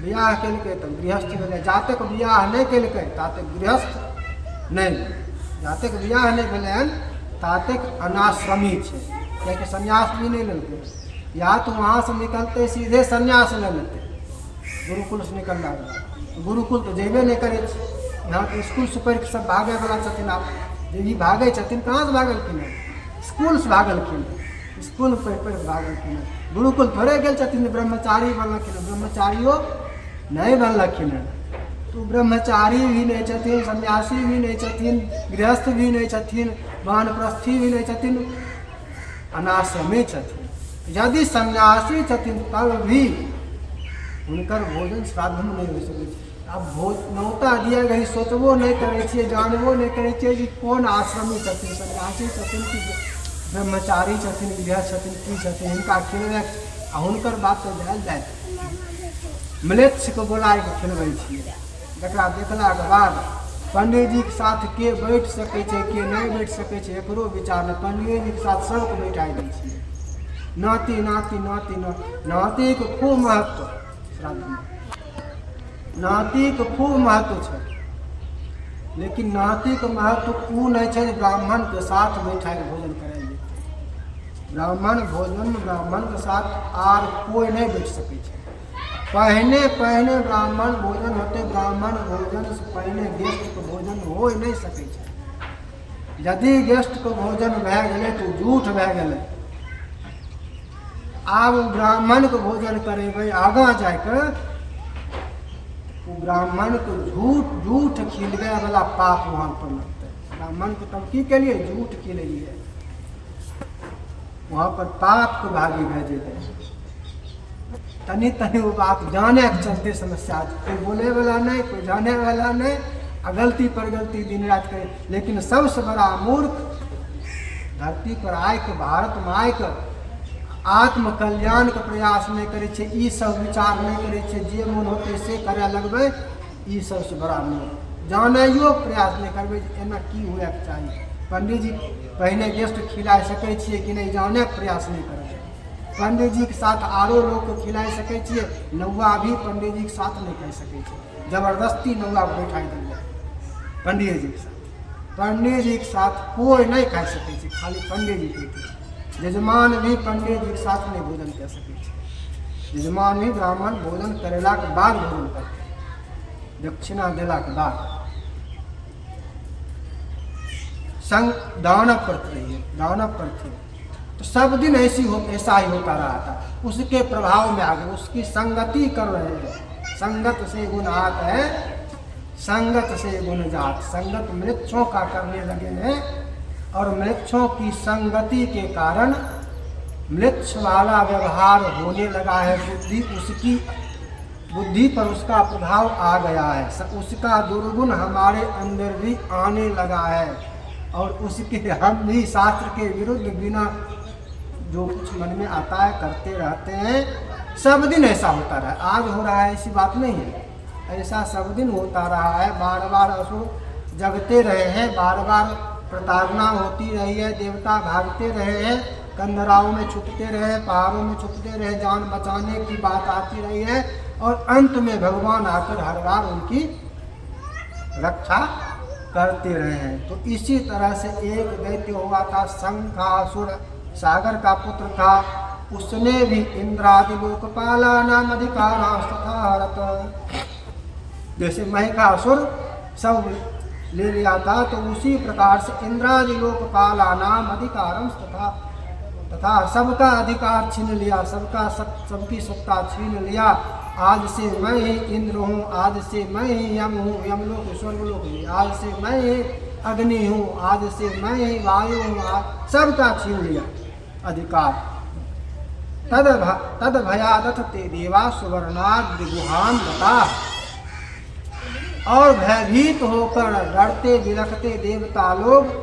बियाह केलकै तब गृहस्थ भेलै। जा तक बियाह नहीं केलकै ता तक गृहस्थ नहीं, जा तक बियाह नहीं भेलै हन ता तक अनाश्रमी छै, कियाकि सन्यास भी नहीं लेलकै। या तो वहाँ से निकलते सीधे सन्यास ले लेते, गुरुकुल से निकलना रहा। गुरुकुल तो जेबे नहीं करे, यहाँ तो स्कूल से पढ़ के सब भागे वाला छथिन। आप जे भी भागे छथिन, कहाँ से भागलखिन है, स्कूल से भागलखिन, स्कूल पढ़ पढ़ भागलखिन। गुरुकुल थोड़े गेल छथिन ब्रह्मचारी बनलखिन, ब्रह्मचारियो नहीं बनलखिन। तो ब्रह्मचारी भी नहीं छथिन, सन्यासी भी नहीं छथिन, गृहस्थ भी नहीं छथिन, वानप्रस्थी भी नहीं छथिन, अनाश्रमे छथिन। यदि सन्यासी छथिन तब भी हुनकर भोजन श्राद्धमे नहीं हो सकै छै। अब न्योता दिया गई सोचबो नहीं करे छियै, जानबो नहीं करे छियै कि कोन आश्रमी छथिन, सन्यासी छथिन कि ब्रह्मचारी छथिन, गृहस्थ छथिन, की छथिन, हिनका खिलबै आ हुनकर बात तऽ जायल जाय। म्लेच्छके बोलाय के खिलबै छियै, जकरा देखलाके बाद पंडितजीके साथ के बैठ सकै छै, के नहीं बैठ सकै छै, एकरो विचार नहीं। पंडितजीके साथ सबके बैठाइ दै छियै। नाती नाती नाती नातीके खूब महत्व श्राद्धमे, नातीके खूब महत्व छै। लेकिन नातीके महत्व उ नहीं छै जे ब्राह्मणके साथ बैठाके भोजन करायल जेतै। ब्राह्मण भोजन ब्राह्मणके साथ आर कोई नहीं बैठ सकै छै। पहले ब्राह्मण भोजन होते, ब्राह्मण भोजन से पहले गेस्टके भोजन हो नहीं सकै छै। यदि गेस्टके भोजन भए गेलै तऽ झूठ भए गेलै। आब ब्राह्मणके भोजन करेबै आगाँ जाके वो ब्राह्मण को झूठ खिलबै वाला पाप वहाँ पर लगतै। ब्राह्मण को तब की केलिए, झूठ खिलेलिए, वहाँ पर पाप के भागी भए जेतै। तनी वो बात जाने के चलते समस्या, कोई बोले वाला नहीं, कोई जाने वाला नहीं, आ गलती पर गलती दिन रात करे। लेकिन सबसे बड़ा मूर्ख धरती पर आके, भारत में आके आत्म कल्याण के प्रयास नहीं करे छे, ई सब विचार नहीं करे छे, जे मन होते से करे लगबे, ई सबसे बड़ा मूर्ख। जानियो प्रयास नहीं करबे एना की हुए के चाहिए। पंडित जी पहले गेस्ट खिला सकै छियै कि नहीं, जाने के प्रयास नहीं करबै। पंडित जी के साथ आरो लोग को खिला सकै छियै, नौआ भी पंडित जी के साथ नहीं कह सकै छै। जबरदस्ती नौआ को बैठा देल पंडित जी के साथ। पंडित जी के साथ कोई नहीं कह सकै छै, खाली पंडित जी के। यजमान भी पंडित जी के साथ नहीं भोजन कर सकै छै। यजमान भी ब्राह्मण भोजन करेला के बाद भोजन करते, दक्षिणा देला के बाद। संग दानव करते रहिए, दानव करते तो सब दिन ऐसा ही होता रहा था। उसके प्रभाव में आ गए, उसकी संगति कर रहे हैं। संगत से गुण आत है, संगत से गुण जात। संगत मृक्षों का करने लगे हैं और मृक्षों की संगति के कारण मृक्ष वाला व्यवहार होने लगा है। उसकी बुद्धि पर उसका प्रभाव आ गया है, उसका दुर्गुण हमारे अंदर भी आने लगा है। और उसके हम भी शास्त्र के विरुद्ध बिना जो कुछ मन में आता है करते रहते हैं। सब दिन ऐसा होता रहा, आज हो रहा है ऐसी बात नहीं है, ऐसा सब दिन होता रहा है। बार बार असुर जगते रहे हैं, बार बार प्रताड़ना होती रही है, देवता भागते रहे हैं, कंदराओं में छुपते रहे, पहाड़ों में छुपते रहे, जान बचाने की बात आती रही है। और अंत में भगवान आकर हर बार उनकी रक्षा करते रहे हैं। तो इसी तरह से एक दैत्य हुआ था, शंखासुर, सागर का पुत्र था। उसने भी इंद्रादि लोकपाला नाम अधिकारांस्तथा हरत। जैसे महिषासुर सब ले लिया था, तो उसी प्रकार से इंद्रादि लोकपाला नाम अधिकारांस्तथा तथा सबका अधिकार छीन लिया, सबकी सत्ता छीन लिया। आज से मैं ही इंद्र हूँ, आज से मैं ही यम हूँ, यमलोक स्वर्गलोक हूँ, आज से मैं ही अग्नि हूँ, आज से मैं ही वायु हूँ, सबका छीन लिया अधिकार। तद भयादथ ते देवा सुवर्णाद विगुहान बता। और भयभीत होकर डरते बिलखते देवता लोग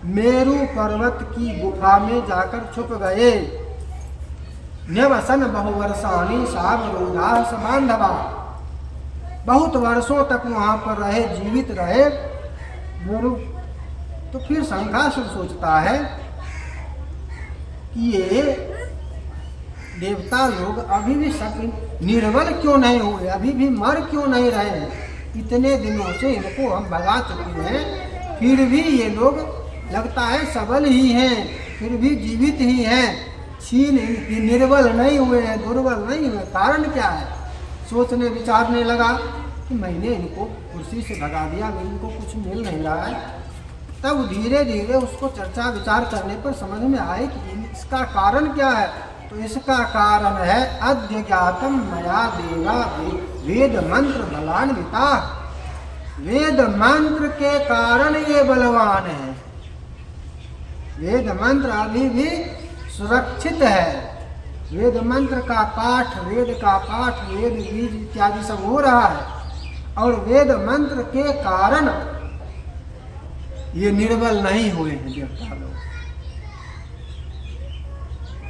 मेरु पर्वत की गुफा में जाकर छुप गए। निवसन बहुवर्षानी सावरोधास बांधवा। बहुत वर्षों तक वहाँ पर रहे, जीवित रहे। तो फिर शंखासुर सोचता है कि ये देवता लोग अभी भी निर्बल क्यों नहीं हुए, अभी भी मर क्यों नहीं रहे। इतने दिनों से इनको हम भगा चुके हैं, फिर भी ये लोग लगता है सबल ही हैं, फिर भी जीवित ही हैं, निर्बल नहीं हुए हैं, दुर्बल नहीं हुए। कारण क्या है? सोचने विचारने लगा कि मैंने इनको कुर्सी से भगा दिया, इनको कुछ मिल नहीं रहा है। तब धीरे धीरे उसको चर्चा विचार करने पर समझ में आए कि इसका कारण क्या है। तो इसका कारण है अद्य ज्ञातम मया देवा वेद मंत्र बलान्विता। वेद मंत्र के कारण ये बलवान है। वेद मंत्र अभी भी सुरक्षित है। वेद मंत्र का पाठ, वेद बीज इत्यादि सब हो रहा है, और वेद मंत्र के कारण ये निर्बल नहीं हुए हैं देवता लोग।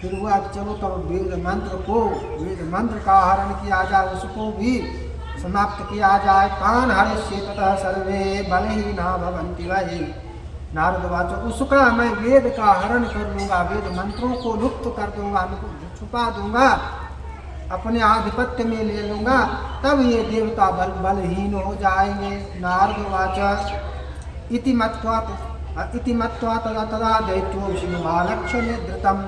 फिर हुआ चलो तब वेद मंत्र का हरण किया जाए, उसको भी समाप्त किया जाए। तान हरिष्ये ततः सर्वे बलहीना भवन्ति वै। नारद वाचो, उसका मैं वेद का हरण कर लूंगा, वेद मंत्रों को लुप्त कर दूंगा, छुपा दूंगा, अपने आधिपत्य में ले लूंगा, तब ये देवता बलहीन हो जाएंगे। नारद वाच इति मत्वा तदा दैत्यो विष्णुमालक्ष्य निद्रतम्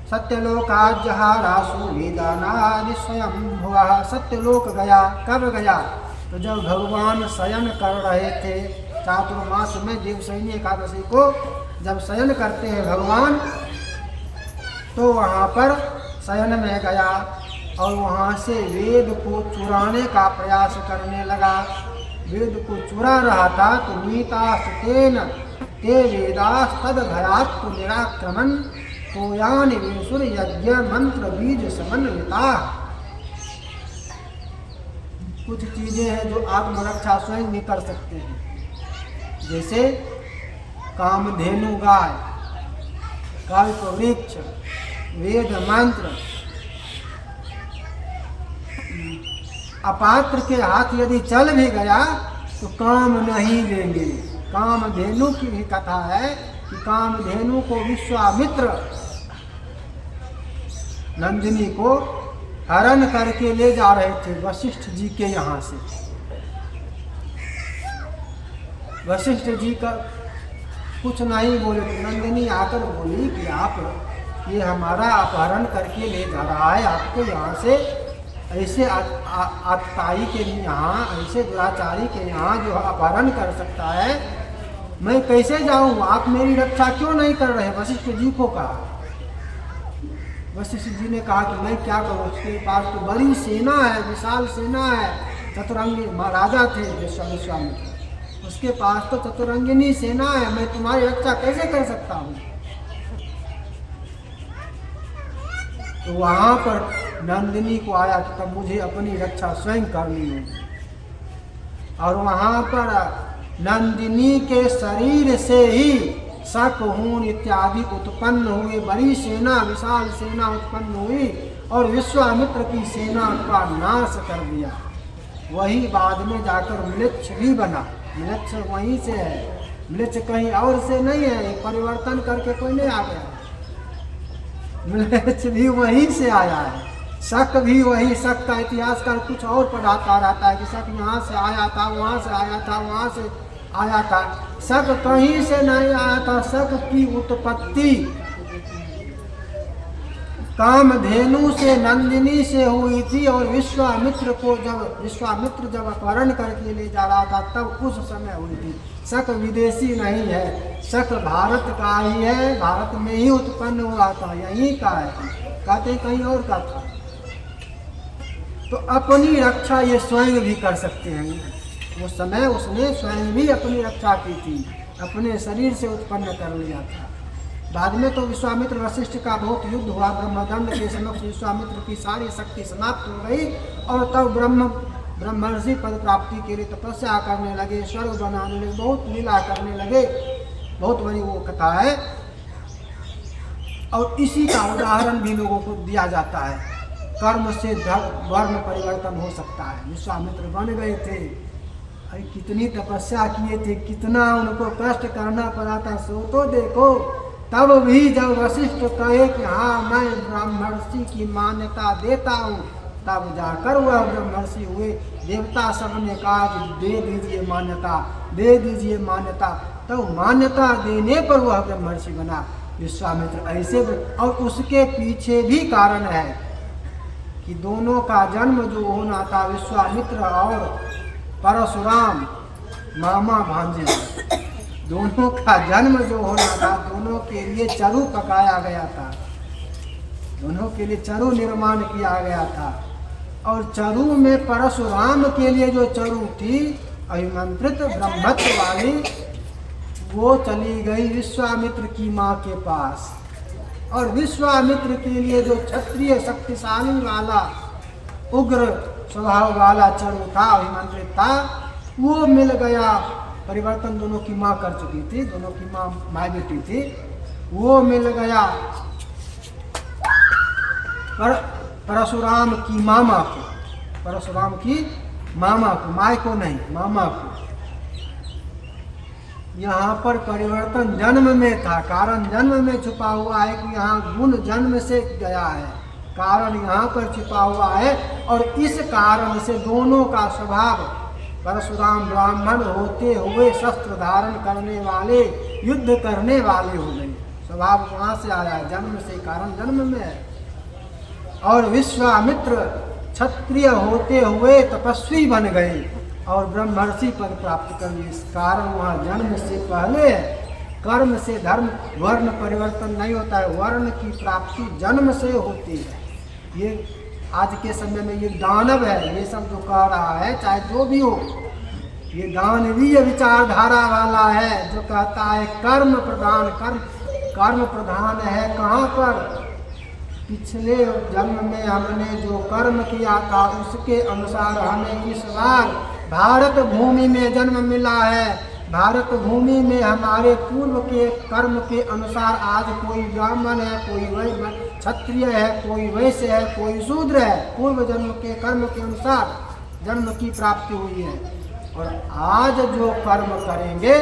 सत्यलोकाज्जहारासु वेदानादि स्वयं भुवः। सत्यलोक गया, कब गया? तो जब भगवान शयन कर रहे थे चातुर्मास में, देवशयनी एकादशी को जब शयन करते हैं भगवान, तो वहाँ पर शयन में गया और वहाँ से वेद को चुराने का प्रयास करने लगा। वेद को चुरा रहा था तो नीतास्तेन ते वेदास्तदभयात् निराक्रमण तोयान विसुर यज्ञ मंत्र बीज समन्विता। कुछ चीजें हैं जो आत्मरक्षा स्वयं भी कर सकते हैं, जैसे कामधेनु गाय, कल्प वृक्ष, वेद मंत्र। अपात्र के हाथ यदि चल भी गया तो काम नहीं देंगे। कामधेनु की भी कथा है कि कामधेनु को विश्वामित्र नंदिनी को हरण करके ले जा रहे थे वशिष्ठ जी के यहाँ से। वशिष्ठ जी का कुछ नहीं बोले तो नंदिनी आकर बोली कि आप ये हमारा अपहरण करके ले जा रहा है, आपको यहाँ से ऐसे आतताई के यहाँ, ऐसे दुराचारी के यहाँ जो अपहरण कर सकता है, मैं कैसे जाऊँ? आप मेरी रक्षा क्यों नहीं कर रहे? वशिष्ठ जी को कहा। वशिष्ठ जी ने कहा कि मैं क्या करूँ, उसके पास तो बड़ी सेना है, विशाल सेना है, चतुरंगी महाराजा थे विश्वामित्र, उसके पास तो चतुरंगिनी सेना है, मैं तुम्हारी रक्षा कैसे कर सकता हूँ? तो वहाँ पर नंदिनी को आया कि तब मुझे अपनी रक्षा स्वयं करनी होगी। और वहाँ पर नंदिनी के शरीर से ही शक, हून इत्यादि उत्पन्न हुए, बड़ी सेना, विशाल सेना उत्पन्न हुई और विश्वामित्र की सेना का नाश कर दिया। वही बाद में जाकर म्लेच्छ भी बना। म्लेच्छ वहीं से है, म्लेच्छ कहीं और से नहीं है, परिवर्तन करके कोई नहीं आ गया। म्लेच्छ भी वहीं से आया है, शक भी वही। शक का इतिहास का कुछ और पढ़ाता रहता है कि शक यहाँ से आया था, वहाँ से आया था, वहाँ से आया था। शक कहीं से नहीं आया था। शक की उत्पत्ति कामधेनु से, नंदिनी से हुई थी। और विश्वामित्र जब अपहरण करके ले जा रहा था तब उस समय हुई थी। शक विदेशी नहीं है, शक भारत का ही है, भारत में ही उत्पन्न हुआ था, यहीं का है, कहते कहीं और का था। तो अपनी रक्षा ये स्वयं भी कर सकते हैं। उस समय उसने स्वयं भी अपनी रक्षा की थी, अपने शरीर से उत्पन्न कर लिया था। बाद में तो विश्वामित्र वशिष्ठ का बहुत युद्ध हुआ, ब्रह्मदंड के समक्ष विश्वामित्र की सारी शक्ति समाप्त हो गई और तब ब्रह्मर्षि पद प्राप्ति के लिए तपस्या करने लगे, स्वर्ग बनाने लगे, बहुत लीला करने लगे। बहुत बड़ी वो कथा है और इसी का उदाहरण भी लोगों को दिया जाता है। कर्म से वर्ण परिवर्तन हो सकता है। विश्वामित्र बन गए थे, अरे कितनी तपस्या किए थे, कितना उनको कष्ट करना पड़ा था, सो तो देखो। तब भी जब वशिष्ठ कहे कि हाँ मैं ब्रह्मर्षि की मान्यता देता हूँ, तब जाकर वह ब्रह्मर्षि हुए। देवता सब ने कहा कि दे दीजिए मान्यता, दे दीजिए मान्यता। तो मान्यता देने पर वह ब्रह्मर्षि बना विश्वामित्र। ऐसे और उसके पीछे भी कारण है कि दोनों का जन्म जो होना था, विश्वामित्र और परशुराम मामा भांजे, दोनों का जन्म जो होना था, दोनों के लिए चरु पकाया गया था, दोनों के लिए चरु निर्माण किया गया था। और चरु में परशुराम के लिए जो चरु थी, अभिमंत्रित ब्रह्मत्व वाली, वो चली गई विश्वामित्र की माँ के पास। और विश्वामित्र के लिए जो क्षत्रिय शक्तिशाली वाला उग्र स्वभाव वाला चरु था, अभिमन्त्रित था, वो मिल गया। परिवर्तन दोनों की माँ कर चुकी थी, दोनों की माँ माँ बेटी थी, वो मिल गया परशुराम की मामा को, परशुराम की मामा को, माँ को नहीं, मामा को। यहाँ पर परिवर्तन जन्म में था, कारण जन्म में छुपा हुआ है कि यहाँ गुण जन्म से गया है, कारण यहाँ पर छुपा हुआ है। और इस कारण से दोनों का स्वभाव, परशुराम ब्राह्मण होते हुए शस्त्र धारण करने वाले, युद्ध करने वाले हो गए। स्वभाव वहाँ से आया है, जन्म से, कारण जन्म में है। और विश्वामित्र क्षत्रिय होते हुए तपस्वी बन गए और ब्रह्मर्षि पद प्राप्त कर लिए। इस कारण वहाँ जन्म से पहले कर्म से धर्म वर्ण परिवर्तन नहीं होता है, वर्ण की प्राप्ति जन्म से होती है। ये आज के समय में ये दानव है, ये सब जो कह रहा है, चाहे जो भी हो, ये दानवीय विचारधारा वाला है, जो कहता है कर्म प्रधान, कर्म प्रधान है। कहाँ पर? पिछले जन्म में हमने जो कर्म किया था उसके अनुसार हमें इस बार भारत भूमि में जन्म मिला है। भारत भूमि में हमारे पूर्व के कर्म के अनुसार आज कोई ब्राह्मण है, कोई क्षत्रिय है, कोई वैश्य है, कोई शूद्र है। पूर्व जन्म के कर्म के अनुसार जन्म की प्राप्ति हुई है। और आज जो कर्म करेंगे,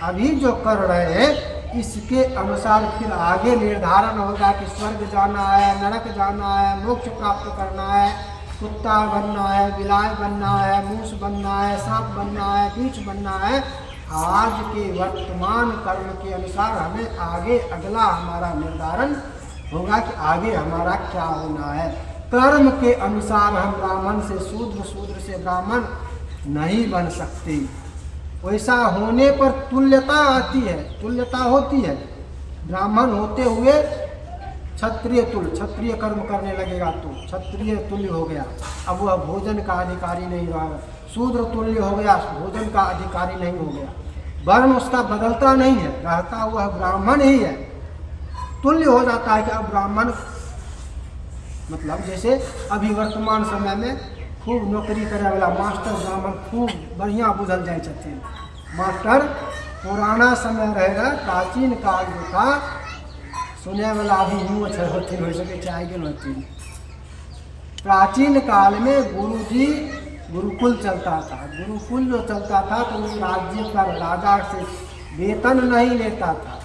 अभी जो कर रहे हैं, इसके अनुसार फिर आगे निर्धारण होगा कि स्वर्ग जाना है, नरक जाना है, मोक्ष प्राप्त करना है, कुत्ता बनना है, बिलाय बनना है, मूस बनना है, सांप बनना है, बीच बनना है। आज के वर्तमान कर्म के अनुसार हमें आगे अगला हमारा निर्धारण होगा कि आगे हमारा क्या होना है। कर्म के अनुसार हम ब्राह्मण से शूद्र, शूद्र से ब्राह्मण नहीं बन सकते। वैसा होने पर तुल्यता आती है, तुल्यता होती है। ब्राह्मण होते हुए क्षत्रिय तुल्य, क्षत्रिय कर्म करने लगेगा तो क्षत्रिय तुल्य हो गया, अब वह भोजन का अधिकारी नहीं रहा। शूद्र तुल्य हो गया, भोजन का अधिकारी नहीं हो गया। वर्ण उसका बदलता नहीं है, रहता वह ब्राह्मण ही है। तुल्य हो जाता है कि अब ब्राह्मण, मतलब जैसे अभी वर्तमान समय में खूब नौकरी करे वाला मास्टर ब्राह्मण खूब बढ़िया बुझल जाए छथिन। मास्टर पुराना समय रहेगा, प्राचीन काल जो था, सुने वाला अभी यूँ होती हो सके चाहे गेल होती। प्राचीन काल में गुरुजी गुरुकुल चलता था। गुरुकुल जो चलता था तो वो राज्य पर राजा से वेतन नहीं लेता था,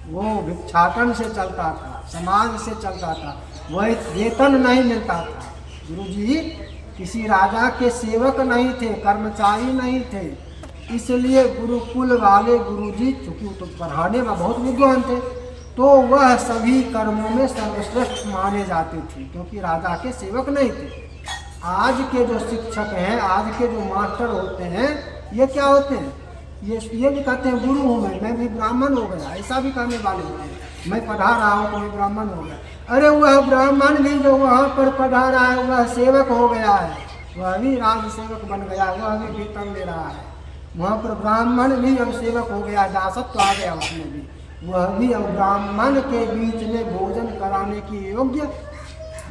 वो भिक्षाटन से चलता था, समाज से चलता था, वह वेतन नहीं मिलता था। गुरुजी किसी राजा के सेवक नहीं थे, कर्मचारी नहीं थे। इसलिए गुरुकुल वाले गुरुजी, चूँकि तो पढ़ाने में बहुत विद्वान थे, तो वह सभी कर्मों में सर्वश्रेष्ठ माने जाते थे, क्योंकि राजा के सेवक नहीं थे। आज के जो शिक्षक हैं, आज के जो मास्टर होते हैं, ये क्या होते हैं? ये भी कहते हैं गुरु हूँ मैं भी ब्राह्मण हो गया, ऐसा भी कहने वाले होते हैं। मैं पढ़ा रहा हूँ तो मैं ब्राह्मण हो गया। अरे वह ब्राह्मण भी जो वहाँ पर पढ़ा रहा है वह सेवक हो गया है, वह भी राज सेवक बन गया, वह भी वेतन ले रहा है। वहाँ पर ब्राह्मण भी अब सेवक हो गया, दासत्व तो आ गया उसमें भी, वह भी अब ब्राह्मण के बीच में भोजन कराने की योग्य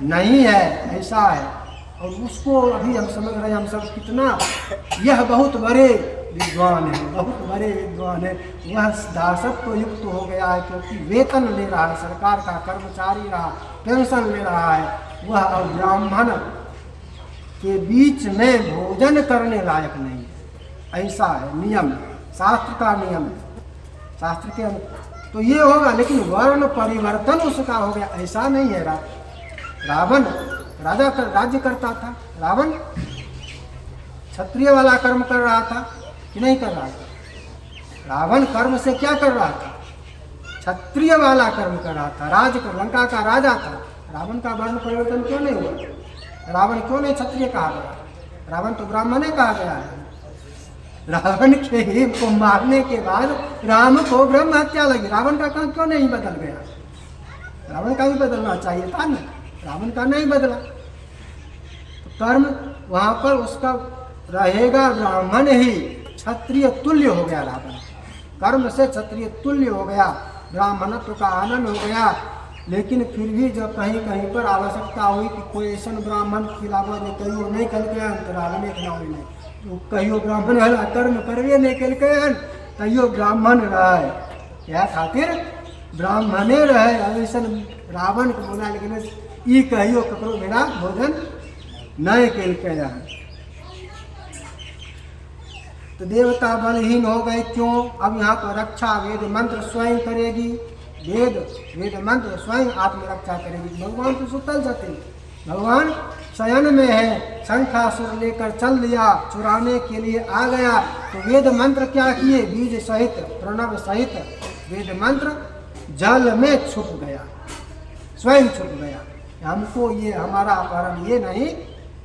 नहीं है, ऐसा है। और उसको अभी हम समझ रहे हैं, हम सब कितना, यह बहुत बड़े विद्वान है, बहुत बड़े विद्वान है। वह दासत्व युक्त हो गया है, क्योंकि वेतन ले रहा है, सरकार का कर्मचारी रहा, पेंशन ले रहा है। वह अब ब्राह्मण के बीच में भोजन करने लायक नहीं है, ऐसा है नियम, शास्त्र का नियम है, शास्त्र के। तो ये होगा, लेकिन वर्ण परिवर्तन उसका हो गया, ऐसा नहीं है। रावण राजा राज्य करता था, रावण क्षत्रिय वाला कर्म कर रहा था कि नहीं कर रहा था? रावण कर्म से क्या कर रहा था? क्षत्रिय वाला कर्म कर रहा था, राज कर, लंका का राजा था। रावण का वर्ण परिवर्तन क्यों नहीं हुआ? रावण क्यों नहीं क्षत्रिय कहा गया? रावण तो ब्राह्मण ही कहा गया है। रावण के को मारने के बाद राम को ब्रह्म हत्या लगी, रावण का काम क्यों नहीं बदल गया? रावण का भी बदलना चाहिए था ना, रावण का नहीं बदला। तो कर्म वहाँ पर उसका रहेगा ब्राह्मण ही, क्षत्रिय तुल्य हो गया रावण। कर्म से क्षत्रिय तुल्य हो गया, ब्राह्मणत्व का आनंद हो गया। लेकिन फिर भी जब कहीं कहीं पर आवश्यकता हुई कि कोई ऐसा ब्राह्मण खिलावा जो कहियो नहीं कल गया अंतरागने खिलावे नहीं, तो कहियो ब्राह्मण वाला कर्म करवे नहीं कल गया तैयो ब्राह्मण रहे, क्या खातिर ब्राह्मणे रहे। ऐसा रावण को बोला लेकिन ई कहियो ककरो मेरा भोजन नहीं कल गया। तो देवता बलहीन हो गए, क्यों? अब यहाँ पर रक्षा वेद मंत्र स्वयं करेगी, वेद मंत्र स्वयं आत्मरक्षा करेगी। भगवान तो सुतल जाते, भगवान शयन में है, शंखासुर लेकर चल दिया, चुराने के लिए आ गया। तो वेद मंत्र क्या किए? बीज सहित प्रणव सहित वेद मंत्र जल में छुप गया, स्वयं छुप गया। हमको ये हमारा अपहरण ये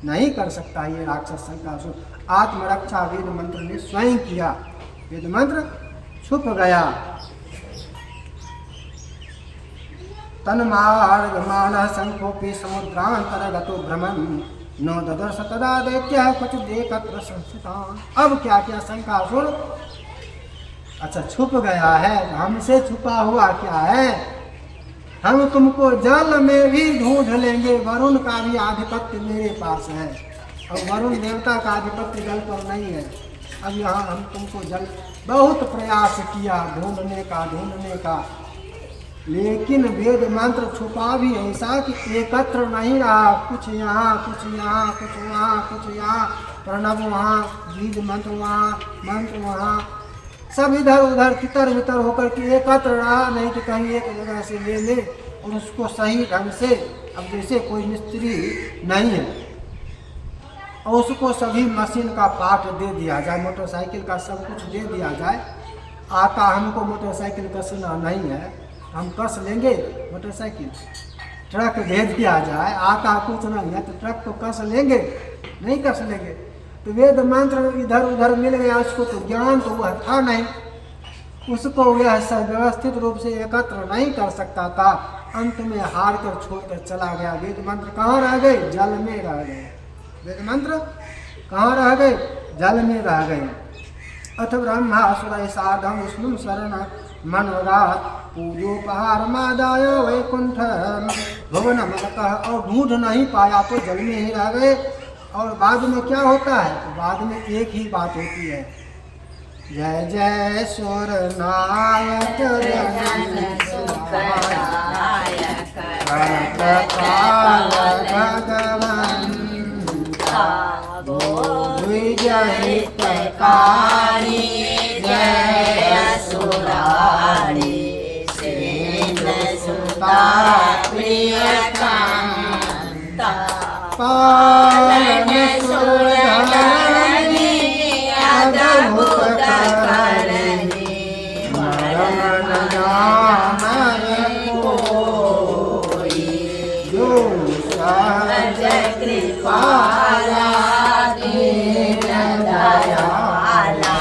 नहीं कर सकता ये राक्षस शंखासुर। आत्मरक्षा वेद मंत्र ने स्वयं किया, वेद मंत्र छुप गया। तन्मार्गमाण शंखोपि समुद्रांतरगतो भ्रमन् न ददर्श तदा दैत्यः क्वचित् एकत्र संस्थितान्। अब क्या किया शंखासुर? अच्छा छुप गया है, हमसे छुपा हुआ क्या है? हम तुमको जल में भी ढूंढ लेंगे, वरुण का भी आधिपत्य मेरे पास है, और वरुण देवता का आधिपत्य जल पर नहीं है। अब यहाँ हम तुमको जल बहुत प्रयास किया ढूंढने का, लेकिन वेद मंत्र छुपा भी ऐसा कि एकत्र नहीं रहा, कुछ यहाँ कुछ यहाँ कुछ वहाँ कुछ यहाँ, प्रणव वहाँ, बीज मंत्र वहाँ, मंत्र वहाँ, सब इधर उधर तितर बितर होकर के एकत्र रहा नहीं कि कहीं एक जगह से ले ले और उसको सही ढंग से। अब जैसे कोई मिस्त्री नहीं है और उसको सभी मशीन का पार्ट दे दिया जाए, मोटरसाइकिल का सब कुछ दे दिया जाए, आता हमको मोटरसाइकिल कसना नहीं है, हम कस लेंगे मोटरसाइकिल। ट्रक भेज दिया जाए, आता कुछ नहीं है तो ट्रक को कस लेंगे? नहीं कस लेंगे। तो वेद मंत्र इधर उधर मिल गया, उसको तो ज्ञान तो वह था नहीं, उसको वह व्यवस्थित रूप से एकत्र नहीं कर सकता था। अंत में हार कर छोड़कर चला गया। वेद मंत्र कहाँ रह गए? जल में रह गए। वेद मंत्र कहाँ रह गए? जल में रह गए। अथ ब्रह्मासुर साधम विष्णु शरण मनोरात पूजोपहार मादाय वैकुंठ भवन मलकः। और ढूंढ नहीं पाया तो जल में ही रह गए। और बाद में क्या होता है? तो बाद में एक ही बात होती है, जय जय सुर नायक पालन सुरधरणी अद्भुत करणी मरण नामय कोई जो सहज कृपाला दीन दयाला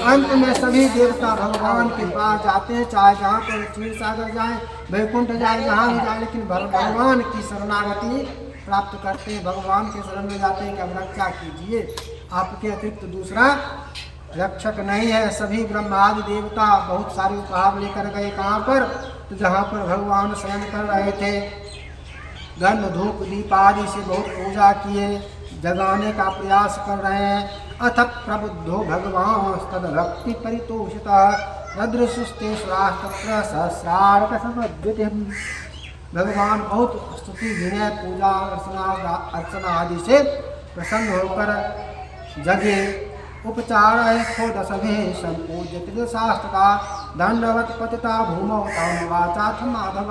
अंत में सभी देवता भगवान के पास जाते हैं, चाहे जहाँ पर क्षीर सागर जाए, वैकुंठ जाए, जहाँ भी जाए, लेकिन भगवान की शरणागति प्राप्त करते हैं, भगवान के शरण में जाते हैं कि अब रक्षा कीजिए, आपके अतिरिक्त दूसरा रक्षक नहीं है। सभी ब्रह्मादि देवता बहुत सारे उपहार लेकर गए, कहाँ पर? तो जहाँ पर भगवान शयन कर रहे थे, गंध धूप दीप आदि से बहुत पूजा किए, जगाने का प्रयास कर रहे हैं। अथ प्रबुद्धो भगवान तद्भक्ति परितोषितः रद्रसुस्ते सुरास्तत्र सहस्रार्क समद्वितीय। भगवान बहुत स्तुति विनय पूजा अर्चना आदि से प्रसन्न होकर जगे। उपचार है खोदस में संपूज्य शास्त्र का दंडवत पतिता भूमौ ताम वाचाथ माधव।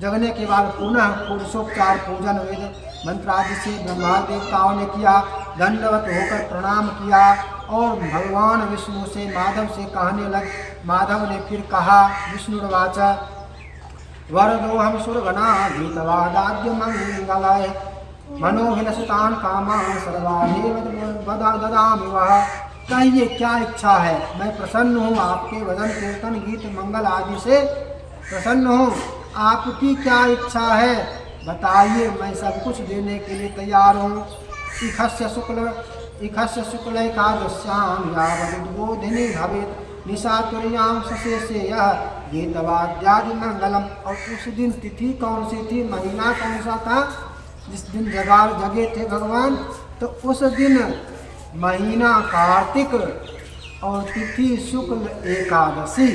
जगने के बाद पुनः पुरुषोपचार पूजन वेद मंत्रादि से ब्रह्मा देवताओं ने किया, दंडवत होकर प्रणाम किया और भगवान विष्णु से माधव से कहने लगे। माधव ने फिर कहा, विष्णुर्वाच वरदोहम सुरगणा भीतवादाद्य मंगलाय मनोहिनसुतान कामान सर्वादेव ददामि वः। कहिए क्या इच्छा है? मैं प्रसन्न हूँ, आपके भजन कीर्तन गीत मंगल आदि से प्रसन्न हूँ। आपकी क्या इच्छा है? बताइए, मैं सब कुछ देने के लिए तैयार हूँ। इखस्य शुक्ल एकादश्याम यावदुद्बोधिनी भवेत् निशातुर्याम सशेषे यह गीतवाद्यादि मंगलम। और उस दिन तिथि कौन सी थी, महीना कौन सा था जिस दिन जगे थे भगवान? तो उस दिन महीना कार्तिक और तिथि शुक्ल एकादशी।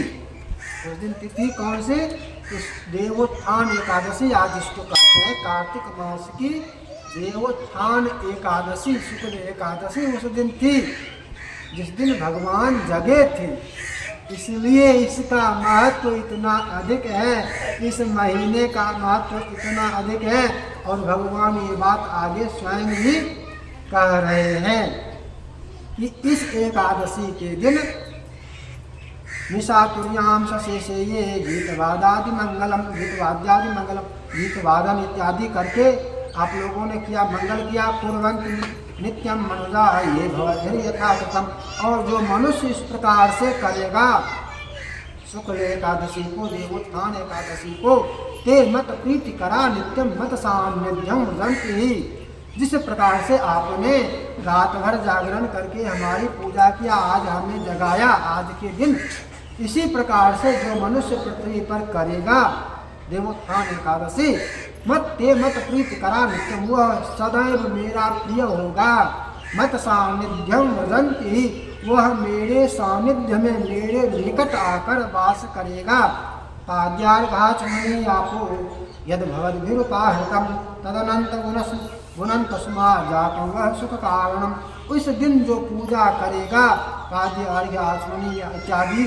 उस दिन तिथि कौन सी? इस देवोत्थान एकादशी आज इसको कहते हैं, कार्तिक मास की देवोत्थान एकादशी, शुक्ल एकादशी उस दिन थी जिस दिन भगवान जगे थे। इसलिए इसका महत्व इतना अधिक है, इस महीने का महत्व इतना अधिक है। और भगवान ये बात आगे स्वयं ही कह रहे हैं कि इस एकादशी के दिन निशातुर्याम सशेषे ये गीतवाद्यादि मंगलम, गीतवाद्यादि मंगलम, गीतवादन इत्यादि करके आप लोगों ने किया, मंगल किया। कुर्वन्ति नित्यम मनुजा ये भवति यथा कृतम। और जो मनुष्य इस प्रकार से करेगा शुक्ल एकादशी को, देवोत्थान एकादशी को, ते मत प्रीति करा नित्यम मत सान्निध्यम वदन्ति ही। जिस प्रकार से आपने रात भर जागरण करके हमारी पूजा किया, आज हमें जगाया आज के दिन, इसी प्रकार से जो मनुष्य पृथ्वी पर करेगा देवोत्थान एकादशी, मत प्रीति करा नित्यम, वह सदैव मेरा प्रिय होगा। मत सानिध्यम वदन्ति ही, वह मेरे सानिध्य में मेरे निकट आकर वास करेगा। पाद्यार्घाचमनी आपो यद भवद्भिरुपाहृतम तदनंत गुणंत सुमा जातम वह सुख कारणम। उस दिन जो पूजा करेगा पाद्य अर्घ्य आचमनी इत्यादि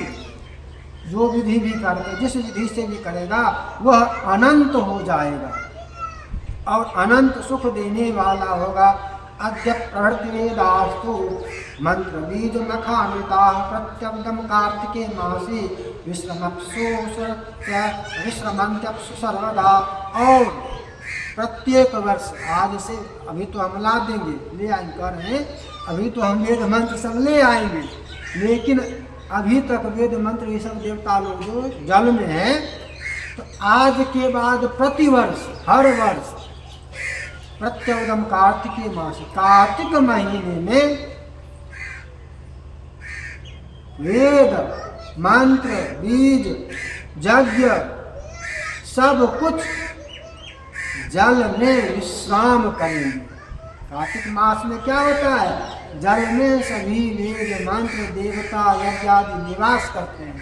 जो विधि भी करके, जिस विधि से भी करेगा वह अनंत हो जाएगा और अनंत सुख देने वाला होगा। अद्य प्रहृतिवेदास्तु मंत्र बीज मखामृता प्रत्यब्दम कार्तिके मासी विश्रमंत्यप्सु सर्वदा। और प्रत्येक वर्ष आज से, अभी तो हम ला देंगे, ले आएंगे कर रहे हैं, अभी तो हम वेद मंत्र सब ले आएंगे, लेकिन अभी तक वेद मंत्र ये सब देवता लोग जो जल में है, तो आज के बाद प्रतिवर्ष हर वर्ष प्रत्यवदम कार्तिके मास, कार्तिक महीने में वेद मंत्र बीज यज्ञ सब कुछ जल में विश्राम करेंगे। कार्तिक मास में क्या होता है? जल में सभी वेद मंत्र देवता यज्ञ आदि निवास करते हैं।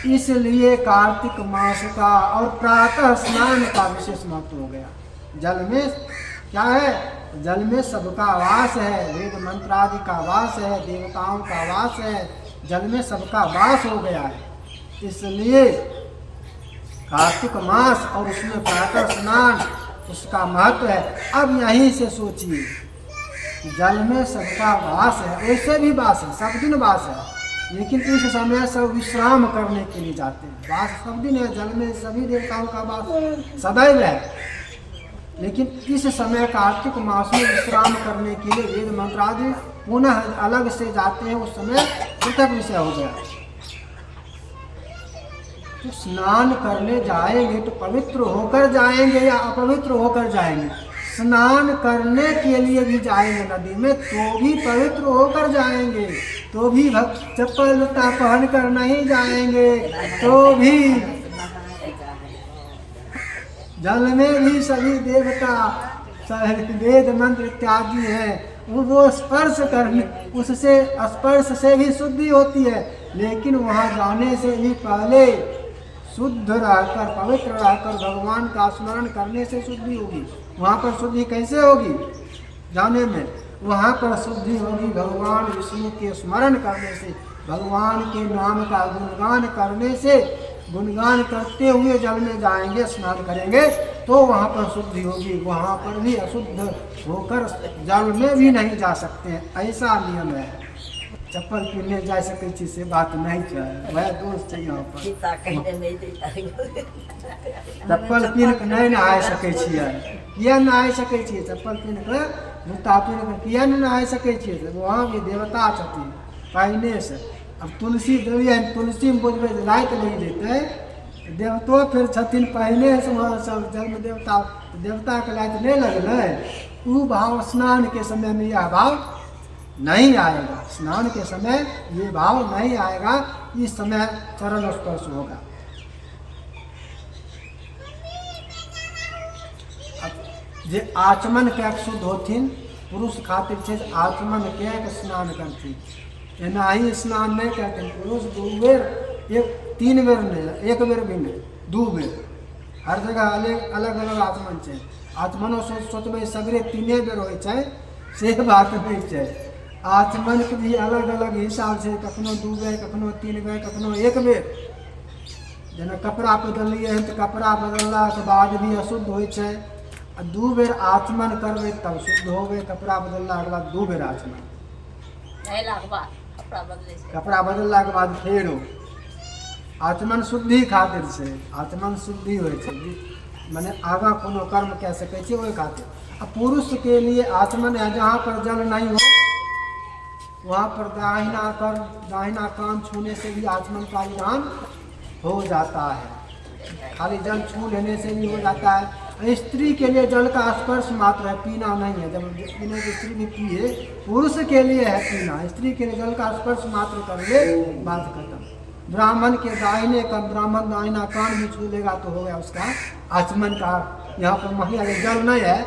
इसलिए कार्तिक मास का और प्रातः स्नान का विशेष महत्व हो गया। जल में क्या है? जल में सबका वास है, वेद मंत्र आदि का वास है, देवताओं का वास है, जल में सबका वास हो गया है। इसलिए कार्तिक मास और उसमें प्रातः स्नान, उसका महत्व है। अब यहीं से सोचिए, जल में सबका वास है, वैसे भी वास है, सब दिन वास है, लेकिन इस समय सब विश्राम करने के लिए जाते हैं। वास सब दिन है, जल में सभी देवताओं का वास सदैव है, लेकिन इस समय कार्तिक मास में विश्राम करने के लिए वेद मंत्र आदि पुनः अलग से जाते हैं। उस समय पृथक विषय हो गया। तो स्नान करने जाएंगे तो पवित्र होकर जाएंगे या अपवित्र होकर जाएंगे? स्नान करने के लिए भी जाएंगे नदी में तो भी पवित्र होकर जाएंगे, तो भी चप्पल जूता पहन कर नहीं जाएंगे, तो भी जल में भी सभी देवता वेद मंत्र इत्यादि है, वो स्पर्श करने, उससे स्पर्श से भी शुद्धि होती है, लेकिन वहाँ जाने से भी पहले शुद्ध रहकर पवित्र रहकर भगवान का स्मरण करने से शुद्धि होगी। वहाँ पर शुद्धि कैसे होगी? जाने में वहाँ पर शुद्धि होगी भगवान विष्णु के स्मरण करने से, भगवान के नाम का गुणगान करने से। गुणगान करते हुए जल में जाएंगे, स्नान करेंगे तो वहाँ पर शुद्धि होगी। वहाँ पर भी अशुद्ध होकर जल में भी नहीं जा सकते हैं, ऐसा नियम है। चप्पल पीने जा सके चीज से बात नहीं चाहिए, वह दोस्त चाहिए यहाँ पर। चप्पल पीन के नहीं नहा सके छियै, किया नहा सके छियै? चप्पल पीन के जूता पीन के किया नहीं नहा सके छियै? वहाँ भी देवता छथिन पहिने से। अब तुलसी देवी है, तुलसी में बोझबै लाइट नहीं देते देवतो फिर छथिन पहले से वहाँ सब जन्म देवता, देवता के लायक नहीं लगल। वो भाव स्नान के समय में यह भाव नहीं आएगा, स्नान के समय ये भाव नहीं आएगा। इस समय चरण स्पर्श होगा। जे आचमन के शुद्ध होथिन, पुरुष खातिर छे आचमन के स्नान करथिन। एना ही स्नान नहीं करथिन पुरुष। 2 बेर, 3 बेर नहीं, 1 बेर भी नहीं, 2 बेर। हर जगह अलग अलग आचमन छे। आचमनो सोचबे सगरे 3 बेर होय छे, से बात नहीं छे। आचमन के भी अलग अलग हिसाब से, कखनो 2 बेर, कखनो 3 बेर, कखनो 1 बेर। जेना कपड़ा बदलिए हैं तो कपड़ा बदलला के बाद भी अशुद्ध होय छे। 2 बेर आचमन करबे तब शुद्ध होबे। कपड़ा बदलला के बाद 2 बेर आचमन, कपड़ा बदलला के बाद फेर आचमन शुद्धि खातिर से। आचमन शुद्धि होय छे, माने आगा कोनो कर्म कह सकै छी ओहि खातिर। अब पुरुष के लिए आचमन है जहाँ पर जल नहीं हो वहाँ पर दाहिना कान छूने से भी आचमन का विधान हो जाता है। खाली जल छू लेने से भी हो जाता है। स्त्री के लिए जल का स्पर्श मात्र है, पीना नहीं है। जब पीने की स्त्री भी पिए, पुरुष के लिए है पीना। स्त्री के लिए जल का स्पर्श मात्र कर ले, बात खत्म। ब्राह्मण के दाहिने का, ब्राह्मण दाहिना कान भी छू लेगा तो हो गया उसका आचमन का। यहाँ पर मान लिया जल नहीं है,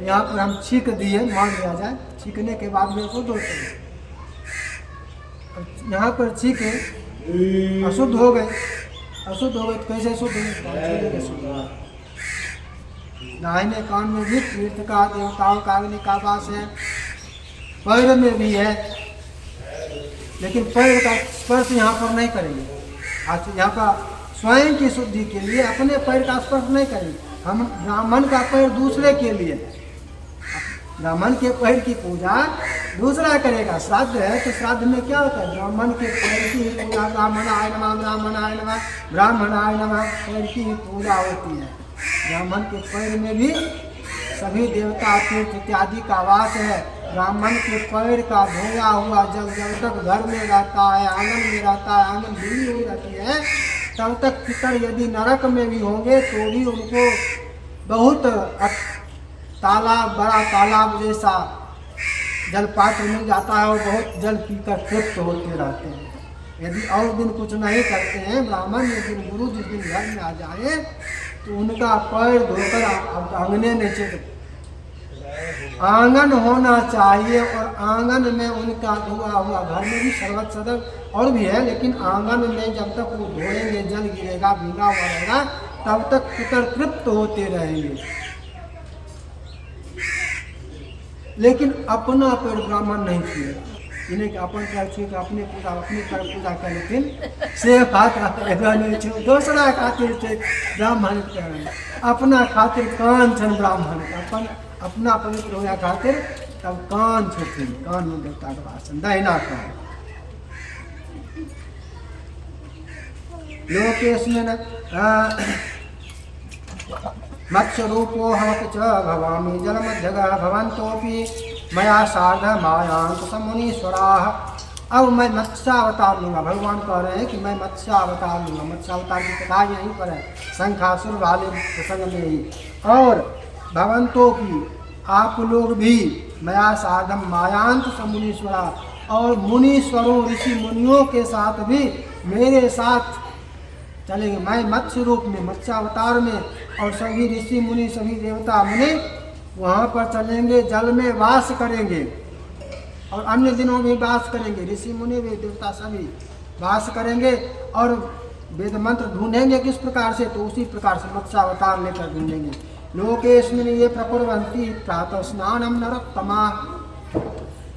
यहाँ पर हम छींक दिए, मान लिया जाए, छींकने के बाद में शुद्ध होते हैं। यहाँ पर छींके अशुद्ध हो गए, अशुद्ध हो गए तो कैसे शुद्ध हो? दाहिने कान में भी तीर्थ का, देवताओं का, अग्नि का वास है। पैर में भी है, लेकिन पैर का स्पर्श यहाँ पर नहीं करेंगे। आज यहाँ पर स्वयं की शुद्धि के लिए अपने पैर का स्पर्श नहीं करेंगे हम। ब्राह्मण का पैर दूसरे के लिए, ब्राह्मण के पैर की पूजा दूसरा करेगा। श्राद्ध है तो श्राद्ध में क्या होता है? ब्राह्मण के पैर की पूजा, ब्राह्मणाय नमः, ब्राह्मणाय नमः, ब्राह्मणाय नमः, पैर की पूजा होती है। ब्राह्मण के पैर में भी सभी देवता, तीर्थ इत्यादि का वास है। ब्राह्मण के पैर का धोया हुआ जल जब तक घर में रहता है, आंगन में रहता है, आंगन धुली हुई रहती है, तब तक पितर यदि नरक में भी होंगे तो भी उनको बहुत तालाब, बड़ा तालाब जैसा जलपात्र मिल जाता है और बहुत जल पीकर तृप्त होते रहते हैं। यदि और दिन कुछ नहीं करते हैं ब्राह्मण, जिस दिन गुरु जिस दिन घर में आ जाए तो उनका पैर धोकर आंगने नीचे, आंगन होना चाहिए। और आंगन में उनका धुआ हुआ, घर में भी सर्वत सदर और भी है, लेकिन आंगन में जब तक वो धोएंगे, जल गिरेगा, भीगा हुआ रहेगा, तब तक पितर तृप्त होते रहेंगे। लेकिन अपना पैर ब्राह्मण नहीं छुएगा। इन्हें कि अपन पैर छुए के अपने पूजा, अपने पैर पूजा कर लेकिन से बात नहीं छू, दूसरा खातिर से ब्राह्मण अपना खातिर कान छन ब्राह्मण, अपन अपना पवित्र होया खातिर तब कान छथिन। कान में देवता के वासन, दाहिना कान। लोकेश में मत्स्य रूपो हमपि च भवामि जलमध्यगः भवन्तोऽपि मया सार्ध मायान्त समुनीश्वराः। अब मैं मत्स्यावतार लूँगा। भगवान कह रहे हैं कि मैं मत्स्यावतार लूँगा। मत्स्यावतार की कथा यहीं पर है, शंखासुर वाले प्रसंग में ही। और भवन्तों की, आप लोग भी, मया सार्धम मायांत समुनीश्वरा, और मुनीश्वरों, ऋषि मुनियों के साथ भी मेरे साथ चलेंगे। मैं मत्स्य रूप में, मत्स्यावतार में, और सभी ऋषि मुनि, सभी देवता मुनि वहाँ पर चलेंगे, जल में वास करेंगे और अन्य दिनों में वास करेंगे। ऋषि मुनि भी, देवता सभी वास करेंगे और वेद मंत्र ढूंढेंगे। किस प्रकार से? तो उसी प्रकार से मत्स्यावतार लेकर ढूंढेंगे। लोकेस्मिन् ये प्रकुर्वन्ति प्रातः स्नानं नरोत्तमा,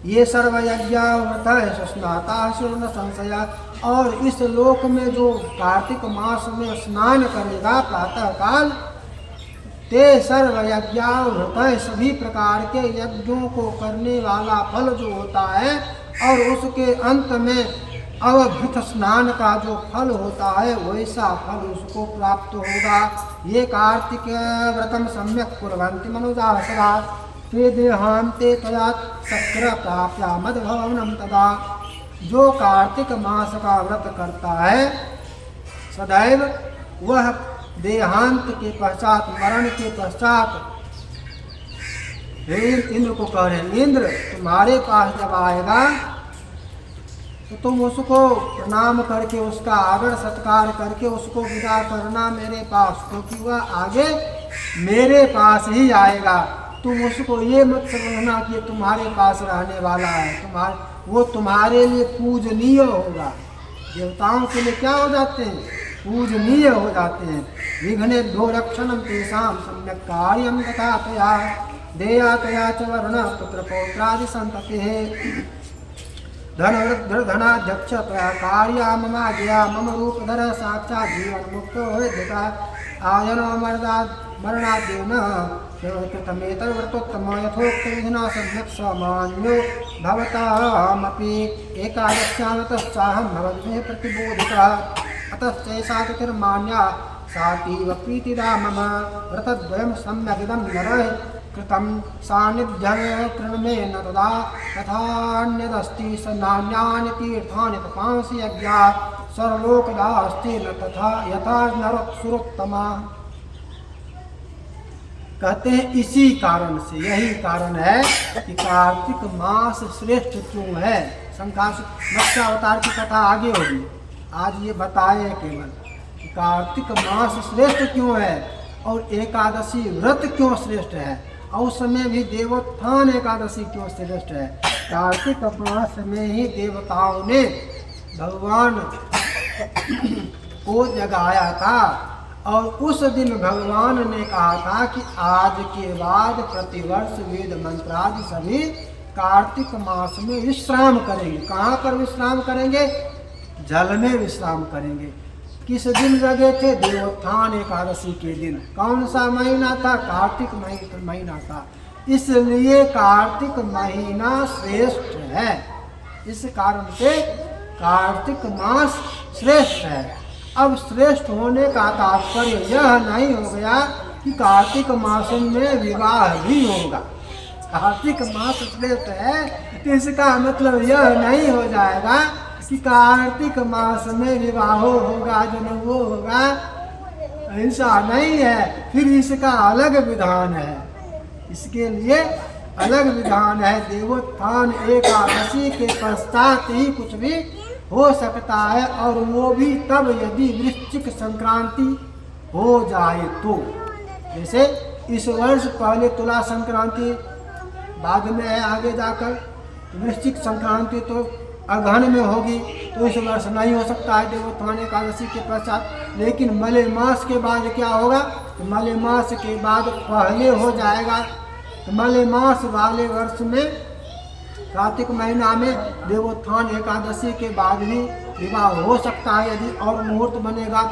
ये सर्वयज्ञा व्रतः स्नाता न संशया। और इस लोक में जो कार्तिक मास में स्नान करेगा प्रातः काल, ते सर्वयज्ञा व्रतः, सभी प्रकार के यज्ञों को करने वाला फल जो होता है, और उसके अंत में अवभृत स्नान का जो फल होता है वैसा फल उसको प्राप्त होगा। ये कार्तिक व्रतम सम्यक कुर्वन्ति मनुजाः सदा, ते देहान्ते तया शक्र प्राप्या मद्भवनम तदा। जो कार्तिक मास का व्रत करता है सदैव, वह देहांत के पश्चात, मरण के पश्चात हे इंद्र को कह रहे हैं, इंद्र तुम्हारे पास जब आएगा तो तुम उसको प्रणाम करके, उसका आदर सत्कार करके उसको विदा करना मेरे पास, क्योंकि वह आगे मेरे पास ही आएगा। तुम उसको ये मत समझना कि तुम्हारे पास रहने वाला है, वो तुम्हारे लिए पूजनीय होगा। देवताओं के लिए क्या हो जाते हैं? पूजनीय हो जाते हैं। विघ्ने दो रक्षणम तेषाम सम्यक कार्यम तथा तया देया तया च वर्ण पुत्र पौत्रादि संतति धन धनाध्यक्ष तया कार्या ममा जया मम रूप धर साक्षात जीवन मुक्तो होता आयनो मरणादेन कृतमेतर्व्रतोत्तम यथोक्त विधिना सम्यक् सामान्यो भवतामपि एकादश्यामतश्चाहं भवद्भिः प्रतिबोधितः अतश्चैषा तिथिर्मान्या सातीव प्रीतिदा मम व्रतद्वयं सम्यगिदं नरः कृतं सान्निध्यं कृणमेन तदा तथान्यदस्ति स नान्यानि तीर्थानि तपांसि यज्ञा सर्वलोकदा अस्ति न तथा यथा नरसुरोत्तमा। कहते हैं इसी कारण से, यही कारण है कि कार्तिक मास श्रेष्ठ क्यों है। मत्स्यावतार की कथा आगे होगी, आज ये बताए केवल कि कार्तिक मास श्रेष्ठ क्यों है और एकादशी व्रत क्यों श्रेष्ठ है, और उस समय भी देवोत्थान एकादशी क्यों श्रेष्ठ है। कार्तिक मास में ही देवताओं ने भगवान को जगाया था और उस दिन भगवान ने कहा था कि आज के बाद प्रतिवर्ष वेद मंत्र आदि सभी कार्तिक मास में विश्राम करेंगे। कहाँ पर विश्राम करेंगे? जल में विश्राम करेंगे। किस दिन जगे थे? देवोत्थान एकादशी के दिन। कौन सा महीना था? कार्तिक महीना था। इसलिए कार्तिक महीना श्रेष्ठ है। इस कारण से कार्तिक मास श्रेष्ठ है। अब श्रेष्ठ होने का तात्पर्य यह नहीं हो गया कि कार्तिक मास में विवाह भी होगा। कार्तिक मास श्रेष्ठ है तो इसका मतलब यह नहीं हो जाएगा कि कार्तिक मास में विवाह होगा, जन्म होगा, ऐसा नहीं है। फिर इसका अलग विधान है, इसके लिए अलग विधान है। देवोत्थान एकादशी के पश्चात ही कुछ भी हो सकता है, और वो भी तब यदि वृश्चिक संक्रांति हो जाए तो। जैसे इस वर्ष पहले तुला संक्रांति, बाद में है आगे जाकर वृश्चिक संक्रांति तो अगहन में होगी, तो इस वर्ष नहीं हो सकता है देवोत्थान एकादशी के पश्चात। लेकिन मले मास के बाद क्या होगा? तो मले मास के बाद पहले हो जाएगा। तो मले मास वाले वर्ष में कार्तिक महीना में देवोत्थान एकादशी के बाद भी विवाह हो सकता है यदि और मुहूर्त बनेगा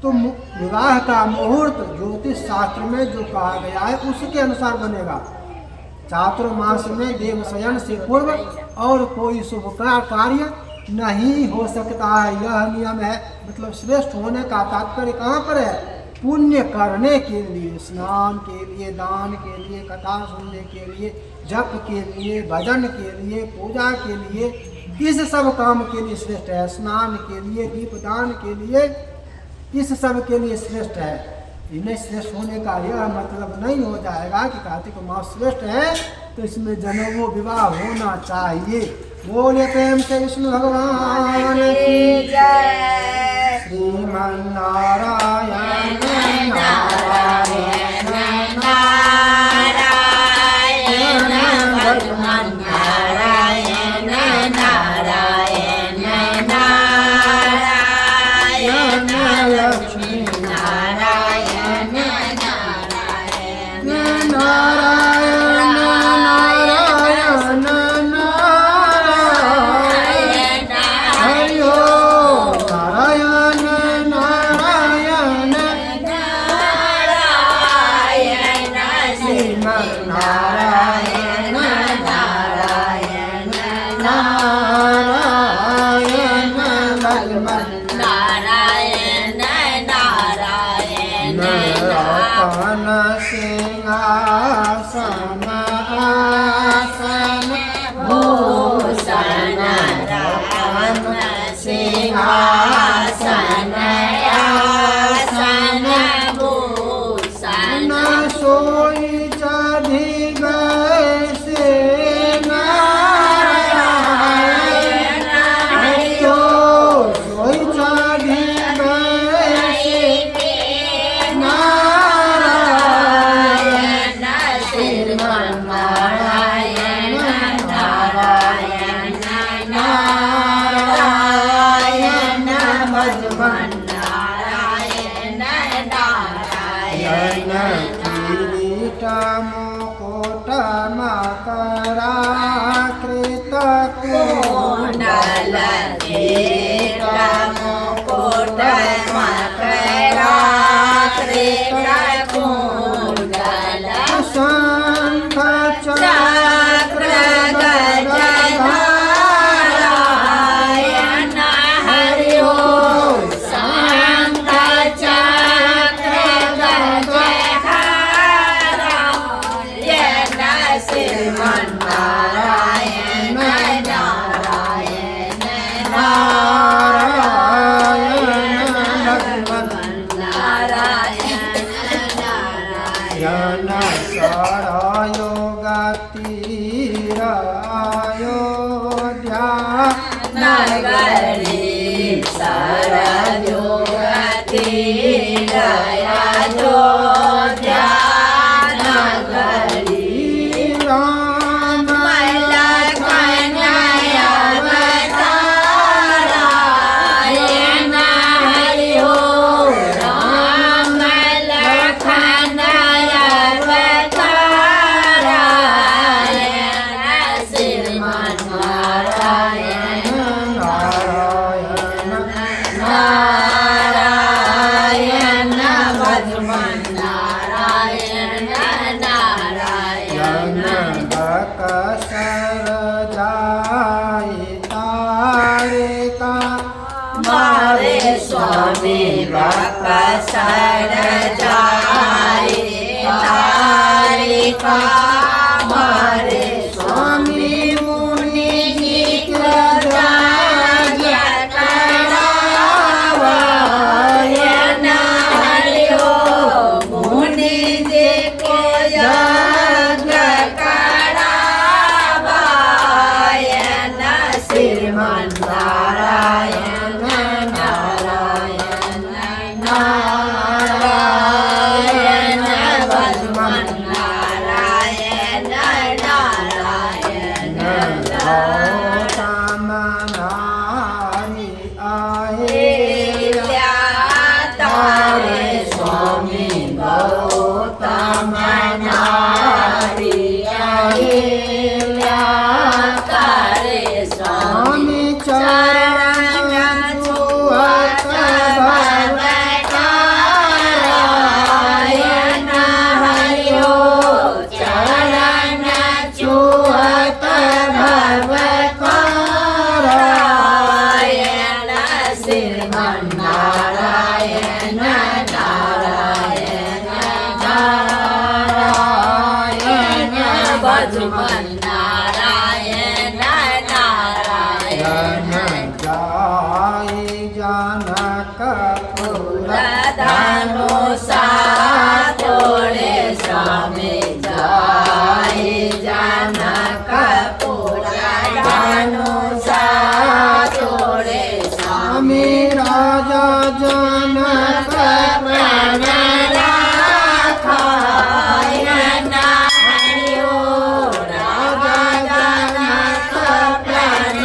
तो विवाह का मुहूर्त ज्योतिष शास्त्र में जो कहा गया है उसके अनुसार बनेगा। चातुर्मास में देवशयन से पूर्व और कोई शुभ कार्य नहीं हो सकता है, यह नियम है। मतलब श्रेष्ठ होने का तात्पर्य कहाँ पर है? पुण्य करने के लिए, स्नान के लिए, दान के लिए, कथा सुनने के लिए, जप के लिए, भजन के लिए, पूजा के लिए, इस सब काम के लिए श्रेष्ठ है। स्नान के लिए, दीपदान के लिए, इस सब के लिए श्रेष्ठ है। इन्हें श्रेष्ठ होने का यह मतलब नहीं हो जाएगा कि कार्तिक मास श्रेष्ठ है तो इसमें जन्मों विवाह होना चाहिए। बोले प्रेम से विष्णु भगवान की जय। श्रीमन नारायण नारायण नारायण भगवान नारायण नारायण नारायण लक्ष्मी नारायण नारायण नारायण नारायण नारायण हरि ओम नारायण नारायण नारायण નગરી સરજોગતી રહ્યા જો ધ્યાન કરી રામ લખન અવતારા એના હરિહો રામ લખન અવતારા એના શ્રીમન નારાયણ નારાયણ ભજમન નારાયણ નારાયણ કસર જાય તારે કા મારે સ્વામી બકસર જાય તારિકા મારે સ્વામી મુનિ ગીત મુનિ જે શ્રીમન નારાયણ નારાયણ નારાયણ ભજમન નારાયણ નારાયણ સામનારી આહે તારે સ્વામી ગૌતમ નારી તારે સ્વામી સ્વામી ચરણ છુઅત ભવતારાયણ હરિહો ચરણ છુઅત ભવતારાયણ શ્રીમન નારાયણ નારાયણ નારાયણ ભજમન નારાયણ નારાયણ જાય જનક દાનો સાતોડે સ્વામી જાય જનક પુરાનો સાતોડે સ્વામી રાજા જનક પ્રાણ રાખાયણ હરિઓ રાજા જનક પ્રાણ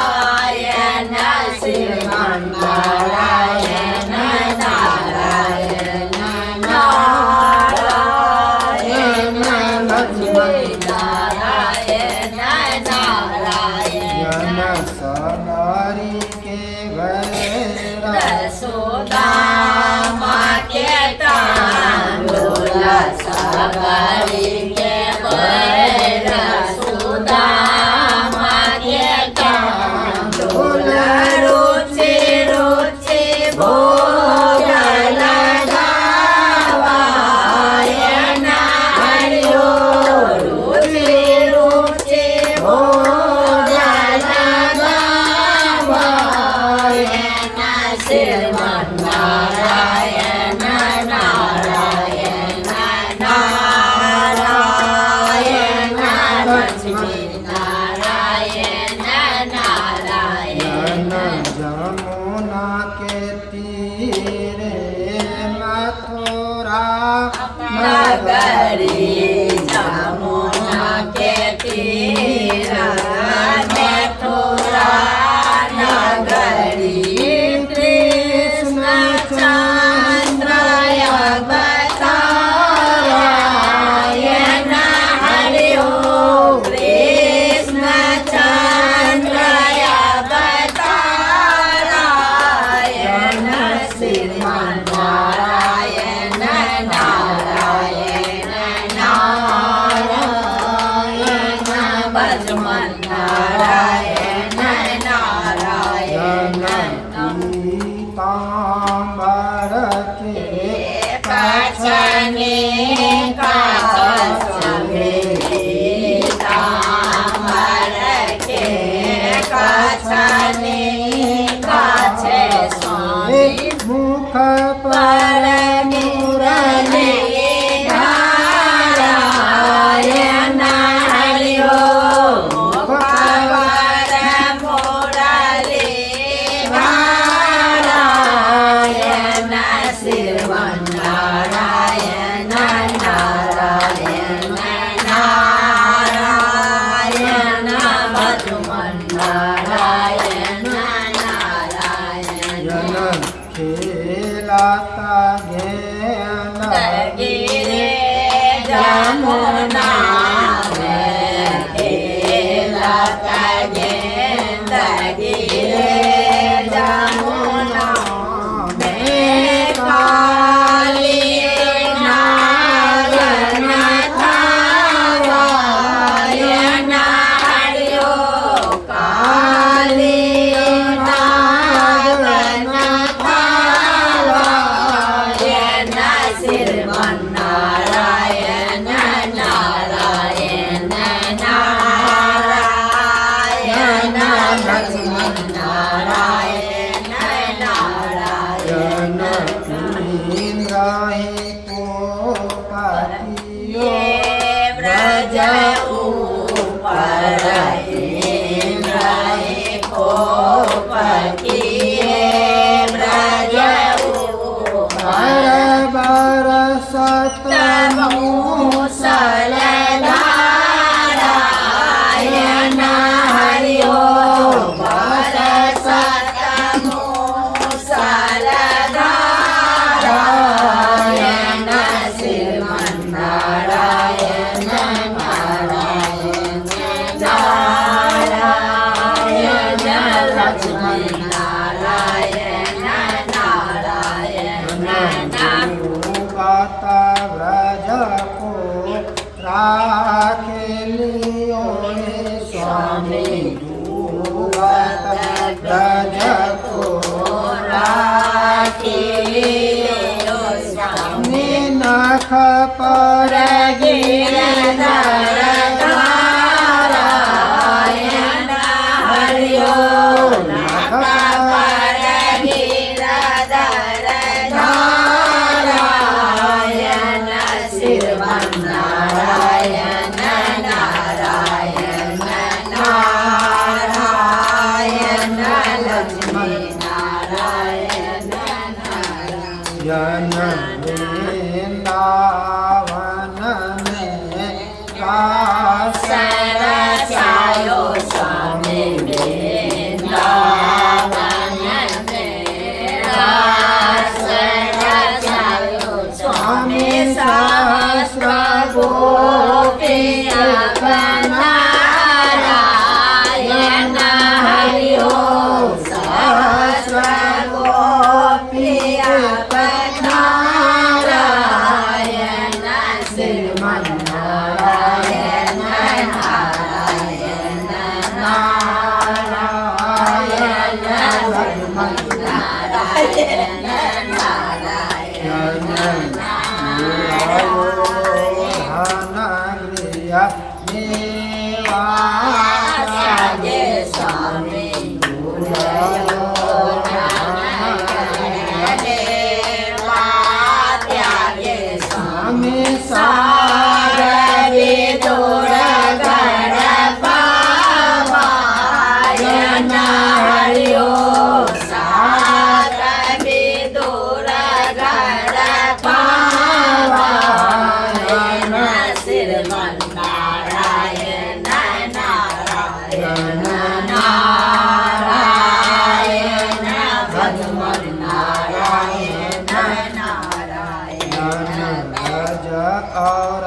રાખાયણ શ્રીમન નારાયણ નારાયણ નારાયણ લક્ષ્મી નારાયણ નારાયણ જન સનારી કે ઘરે રસોદામાં કે તાંડોલ સગરી કે રસોદામાં કે તાંડોલ રુચિ રુચિ ભોગ લગાવાયણ હરિઓ રુચિ રુચિ ભોગ લગાવાયણ શ્રીમન નારાયણ નારાયણ નારાયણ લક્ષ્મી નારાયણ નારાયણ જમુના કે તીરે મથુરા નગરી જમુના કે તીરા મથુરા નગરી કૃષ્ણચંદ્ર અવતારાયણ હરિઓ કૃષ્ણચંદ્ર અવતારાયણ શ્રીમન નારાયણ નારાયણ નારાયણ ભજમન નારાયણ નારાયણ પીતાંબર કે કાચને કાચને તામર કે કાચને કાચે સ્વામી મુખ પર મુરલી ધારાયણ હરિઓ મુખ પર હરિઓને સ્વામી દુર્ગત વ્રજ કો સ્વામી નખ પર જન વૃંદાવન મેં કાશ રચાયો સ્વામી સ્વામી સહસ્ર ગોપી નારાયણ હરિઓ સહસ્ર ગોપી નારાયણ શ્રીમન્નારાયણ નારાયણ નારાયણ સ્વામી સ્વામી સારવી દોરગણ પાવાયન હરિઓ સારવી દોરગણ પાવાયન શ્રીમન્નારાયણ નારાયણ નારાયણ ભગવાન નારાયણ નારાયણ ભજ और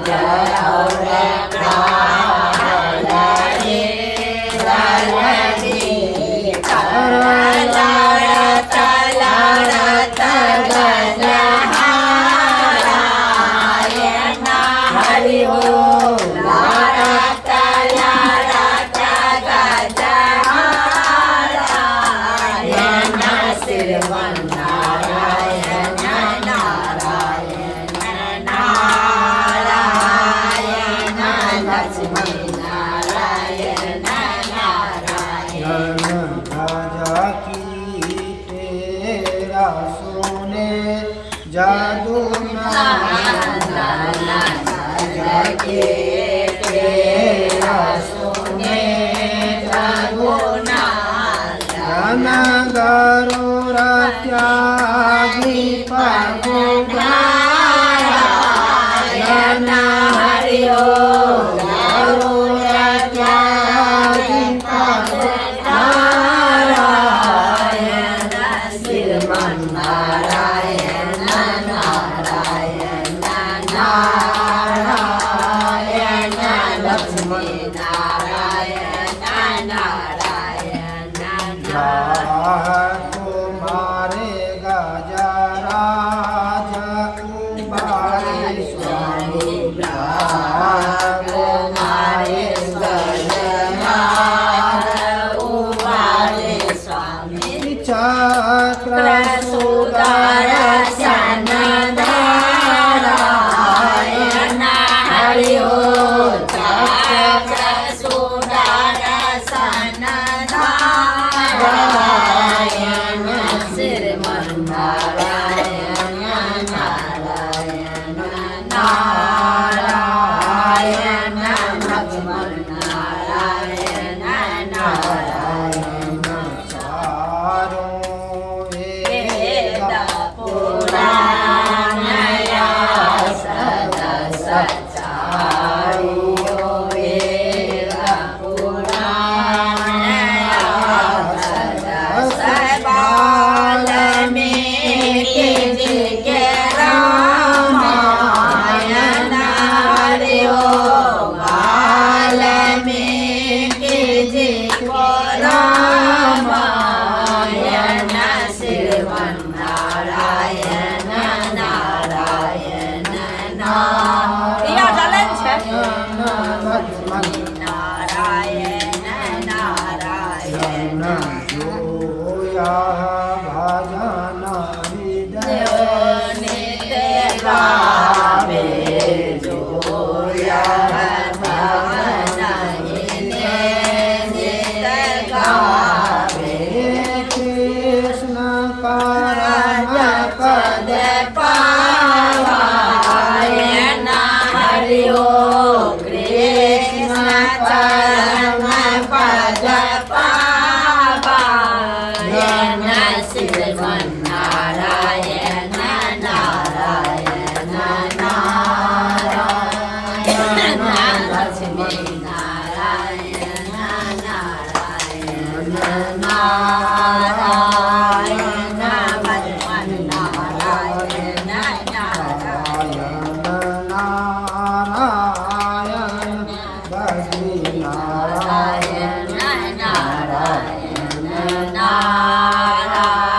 ग्रहण सुने जादू सुने जादू जन गरुड़ त्यागी जन हरिओ गरुड़ त्यागी श्रीमन्नारायण नारायण नारायण लक्ष्मी नारायण नारायण तुम्हारे गजराज નારાયણ પ્રિયા ચેલેન્જ છે લક્ષ્મણ નારાયણ નારાયણ જોયા ભજન હૃદય નિત્ય ગાવે જોયા ભજન નિત્ય ગાવે કૃષ્ણ પરમ પદ પાવાયણ હરિઓ કૃષ્ણ પરમ પદ પાવાયણ શ્રીમન નારાયણ નારાયણ નારાયણ લક્ષ્મી નારાયણ નારાયણ નારાયણ ભગવાન નારાયણ નારાયણ નારાયણ બદ્રી નારાયણ નારાયણ નારાયણ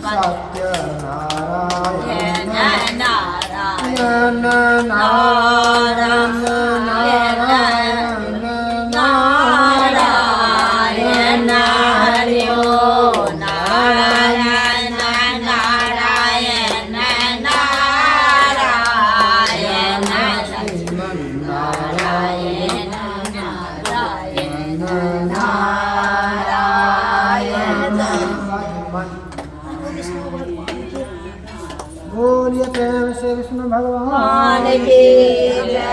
સત્ય નારાયણ નારાયણ નારાયણ નારાયણ નારાયણ હરિઓ નારાયણ નારાયણ નારાયણ શ્રીમન નારાયણ નારાયણ નારાયણ बोलिए प्रेम से विष्णु भगवान ભગવાન કી જય